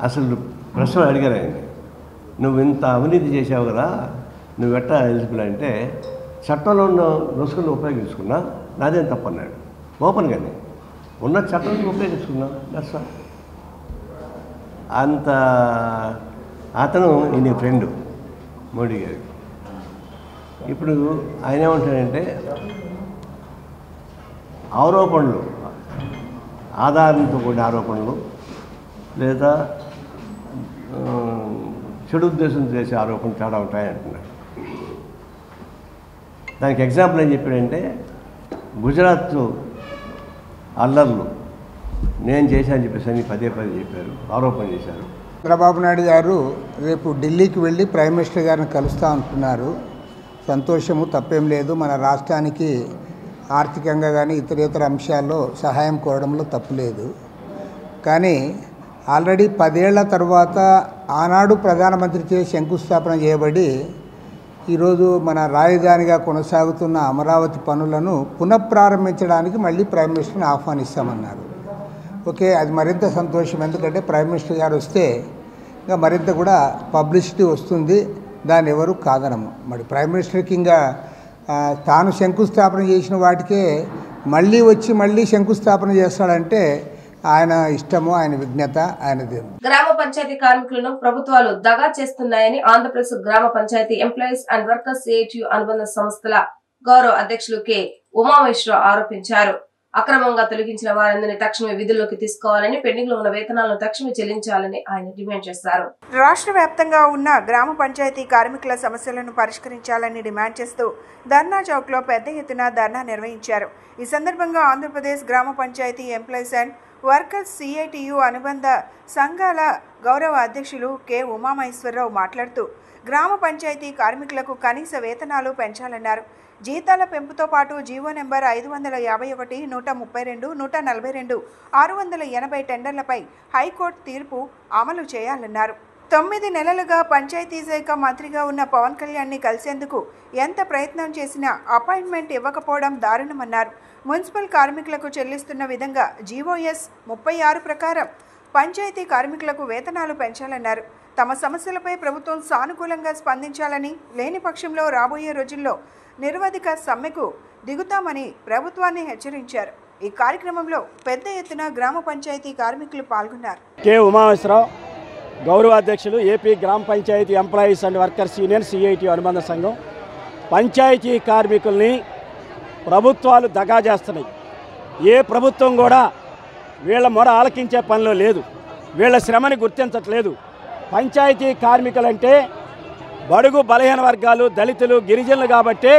అసలు ప్రశ్నలు అడిగారు ఆయన్ని, నువ్వు ఇంత అవినీతి చేసావు కదా, నువ్వు ఎట్టా ఎలిజిబుల్ అంటే, చట్టంలో ఉన్న రుసుకులను ఉపయోగించుకున్నా నాదేం తప్పన్నాడు. ఓపెన్గానే ఉన్న చట్టాన్ని ఉపయోగించుకున్నా దట్స్ ఆల్. అంత అతను ఈయన ఫ్రెండ్ మోడీ గారికి. ఇప్పుడు ఆయన ఏమంటాడంటే, ఆరోపణలు ఆధారంతో కూడిన ఆరోపణలు లేదా చెడు ఉద్దేశంతో చేసే ఆరోపణలు చాలా ఉంటాయని అంటున్నాడు. దానికి ఎగ్జాంపుల్ ఏం చెప్పాడంటే, గుజరాత్ అల్లర్లు నేను చేశానని చెప్పేసి అని పదే చెప్పారు, ఆరోపణ చేశారు. చంద్రబాబు నాయుడు గారు రేపు ఢిల్లీకి వెళ్ళి ప్రైమ్ మినిస్టర్ గారిని కలుస్తూ ఉంటున్నారు. సంతోషము, తప్పేం లేదు. మన రాష్ట్రానికి ఆర్థికంగా కానీ ఇతర అంశాల్లో సహాయం కోరడంలో తప్పు లేదు. కానీ ఆల్రెడీ 10 ఏళ్ల తర్వాత ఆనాడు ప్రధానమంత్రిచే శంకుస్థాపన చేయబడి ఈరోజు మన రాజధానిగా కొనసాగుతున్న అమరావతి పనులను పునఃప్రారంభించడానికి మళ్ళీ ప్రైమ్ మినిస్టర్ని ఆహ్వానిస్తామన్నారు. ఓకే, అది మరింత సంతోషం. ఎందుకంటే ప్రైమ్ మినిస్టర్ గారు వస్తే ఇంకా మరింత కూడా పబ్లిసిటీ వస్తుంది. దాన్ని ఎవరు కాదనము. మరి ప్రైమ్ మినిస్టర్కి ఇంకా తాను శంకుస్థాపన చేసిన వాటికే మళ్ళీ వచ్చి మళ్ళీ శంకుస్థాపన చేస్తాడంటే ఆయన ఇష్టము, ఆయన విజ్ఞత, ఆయనది. గ్రామ పంచాయతీ కార్మికులను ప్రభుత్వాలు దగా చేస్తున్నాయని ఆంధ్రప్రదేశ్ గ్రామ panchayat employees and workers CITU అనుబంధ సంస్థల గౌరవ అధ్యక్షులు కె ఉమామేశ్వరరావు ఆరోపించారు. అక్రమంగా తొలగించిన వారందరినీ తక్షణమే విధుల్లోకి తీసుకోవాలని, పెండింగ్ లో ఉన్న వేతనాలను తక్షణమే చెల్లించాలని ఆయన డిమాండ్ చేశారు. రాష్ట్ర వ్యాప్తంగా ఉన్న గ్రామ పంచాయతీ కార్మికుల సమస్యలను పరిష్కరించాలని డిమాండ్ చేస్తూ ధర్నా చౌక్ లో పెద్ద ఎత్తున ధర్నా నిర్వహించారు. ఈ సందర్భంగా ఆంధ్రప్రదేశ్ గ్రామ panchayat employees and workers CITU అనుబంధ సంఘాల గౌరవ అధ్యక్షులు కె ఉమామేశ్వరరావు మాట్లాడుతూ గ్రామ పంచాయతీ కార్మికులకు కనీస వేతనాలు పెంచాలన్నారు. జీతాల పెంపుతో పాటు జీవో నెంబర్ 551, 132, 142, 680 టెండర్లపై హైకోర్టు తీర్పు అమలు చేయాలన్నారు. 9 నెలలుగా పంచాయతీ శాఖ మంత్రిగా ఉన్న పవన్ కళ్యాణ్ని కలిసేందుకు ఎంత ప్రయత్నం చేసినా అపాయింట్మెంట్ ఇవ్వకపోవడం దారుణమన్నారు. మున్సిపల్ కార్మికులకు చెల్లిస్తున్న విధంగా జీవోఎస్ 36 ప్రకారం పంచాయతీ కార్మికులకు వేతనాలు పెంచాలన్నారు. తమ సమస్యలపై ప్రభుత్వం సానుకూలంగా స్పందించాలని, లేని పక్షంలో రాబోయే రోజుల్లో నిరవధిక సమ్మెకు దిగుతామని ప్రభుత్వాన్ని హెచ్చరించారు. ఈ కార్యక్రమంలో పెద్ద ఎత్తున గ్రామ పంచాయతీ కార్మికులు పాల్గొన్నారు. కె ఉమామేశ్వరరావు, గౌరవాధ్యక్షులు, ఏపీ గ్రామ panchayat employees and workers union CIT అనుబంధ సంఘం. పంచాయతీ కార్మికుల్ని ప్రభుత్వాలు దగా చేస్తున్నాయి. ఏ ప్రభుత్వం కూడా వీళ్ళ మొర ఆలకించే పనిలో లేదు, వీళ్ళ శ్రమని గుర్తించట్లేదు. పంచాయతీ కార్మికులంటే బడుగు బలహీన వర్గాలు, దళితులు, గిరిజనులు కాబట్టి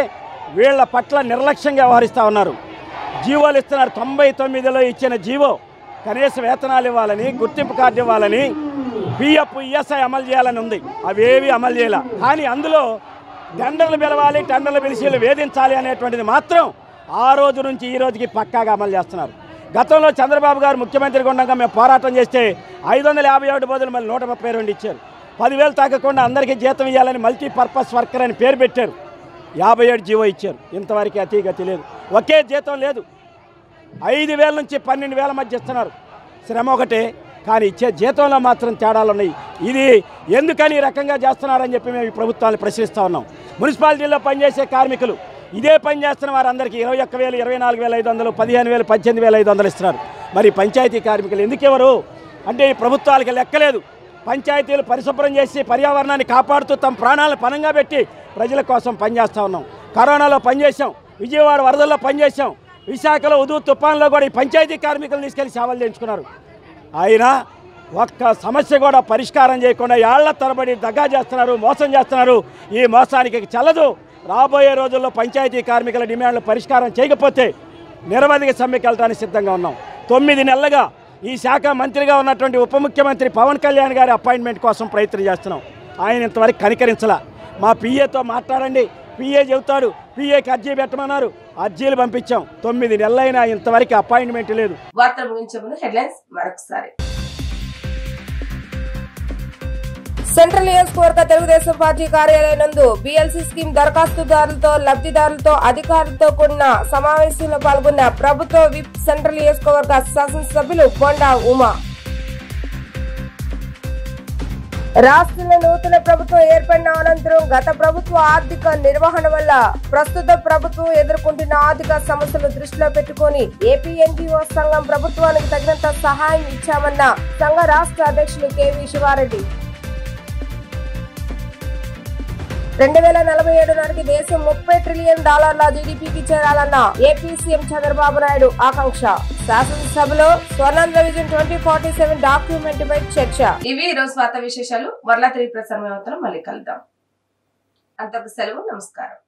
వీళ్ళ పట్ల నిర్లక్ష్యంగా వ్యవహరిస్తూ ఉన్నారు. జీవోలు ఇస్తున్నారు. 99లో ఇచ్చిన జీవో కనీస వేతనాలు ఇవ్వాలని, గుర్తింపు కార్డు ఇవ్వాలని, పిఎఫ్ ఈఎస్ఐ అమలు చేయాలని ఉంది. అవేవి అమలు చేయాల. కానీ అందులో టెండర్లు పిలవాలి, టెండర్లు పిలిచి వేధించాలి అనేటువంటిది మాత్రం ఆ రోజు నుంచి ఈ రోజుకి పక్కాగా అమలు చేస్తున్నారు. గతంలో చంద్రబాబు గారు ముఖ్యమంత్రిగా ఉండగా మేము పోరాటం చేస్తే 551 బదులు మళ్ళీ 132 ఇచ్చారు. 10,000 తగ్గకుండా అందరికీ జీతం ఇవ్వాలని మల్టీపర్పస్ వర్కర్ అని పేరు పెట్టారు. 57 జీవో ఇచ్చారు. ఇంతవరకు అతిగతి లేదు, ఒకే జీతం లేదు. 5,000 నుంచి 12,000 మధ్య ఇస్తున్నారు. శ్రమ ఒకటే, కానీ ఇచ్చే జీతంలో మాత్రం తేడాలు ఉన్నాయి. ఇది ఎందుకని ఈ రకంగా చేస్తున్నారని చెప్పి మేము ఈ ప్రభుత్వాన్ని ప్రశ్నిస్తూ ఉన్నాం. మున్సిపాలిటీల్లో పనిచేసే కార్మికులు ఇదే పని చేస్తున్న వారందరికీ 21,000, 24,500, 15,000, 18,500 ఇస్తున్నారు. మరి పంచాయతీ కార్మికులు ఎందుకు ఎవరు అంటే ఈ ప్రభుత్వాలకి లెక్కలేదు. పంచాయతీలు పరిశుభ్రం చేసి పర్యావరణాన్ని కాపాడుతూ తమ ప్రాణాలను పణంగా పెట్టి ప్రజల కోసం పనిచేస్తూ ఉన్నాం. కరోనాలో పనిచేసాం, విజయవాడ వరదల్లో పనిచేసాం, విశాఖలో ఉదూ తుఫాన్లో కూడా ఈ పంచాయతీ కార్మికులు తీసుకెళ్లి సేవలు చేయించుకున్నారు. అయినా ఒక్క సమస్య కూడా పరిష్కారం చేయకుండా ఏళ్ల తరబడి దగా చేస్తున్నారు, మోసం చేస్తున్నారు. ఈ మోసానికి చెల్లదు. రాబోయే రోజుల్లో పంచాయతీ కార్మికుల డిమాండ్లు పరిష్కారం చేయకపోతే నిరవధిక సమ్మెకి వెళ్ళడానికి సిద్ధంగా ఉన్నాం. 9 నెలలుగా ఈ శాఖ మంత్రిగా ఉన్నటువంటి ఉప ముఖ్యమంత్రి పవన్ కళ్యాణ్ గారి అపాయింట్మెంట్ కోసం ప్రయత్నం చేస్తున్నాం. ఆయన ఇంతవరకు కనికరించలా. మా పిఏతో మాట్లాడండి, పిఏ చెబుతాడు, పిఏకి అర్జీ పెట్టమన్నారు, అర్జీలు పంపించాం. 9 నెలలైనా ఇంతవరకు అపాయింట్మెంట్ లేదు. వార్తలు ముగించే ముందు హెడ్లైన్స్ మరొకసారి. సెంట్రల్ నియోజకవర్గ తెలుగుదేశం పార్టీ కార్యాలయం నందు BLC స్కీమ్ దరఖాస్తుదారులతో, లబ్ధిదారులతో, అధికారులతో కూడిన సమావేశంలో పాల్గొన్న ప్రభుత్వ విప్ సెంట్రల్ నియోజకవర్గ శాసనసభ్యులు బొండా ఉమా. రాష్ట్రంలో నూతన ప్రభుత్వం ఏర్పడిన అనంతరం గత ప్రభుత్వ ఆర్థిక నిర్వహణ వల్ల ప్రస్తుత ప్రభుత్వం ఎదుర్కొంటున్న ఆర్థిక సమస్యలు దృష్టిలో పెట్టుకుని ఏపీ NGO సంఘం ప్రభుత్వానికి తగినంత సహాయం ఇచ్చామన్న సంఘ రాష్ట్ర అధ్యక్షులు KV శివారెడ్డి. 2047 నాటికి దేశం $30 ట్రిలియన్ జీడీపీకి చేరాలన్న ఏపీ సీఎం చంద్రబాబు నాయుడు ఆకాంక్ష. శాసనసభలో స్వర్ణాంధ్ర విజన్ 2047 డాక్యుమెంట్ పై చర్చ. ఇవి ఈ రోజు వార్తా విశేషాలు. మరలా తిరిగి ప్రసారం అవుతాం. మళ్ళీ కలుద్దాం. అంతకు సెలవు. నమస్కారం.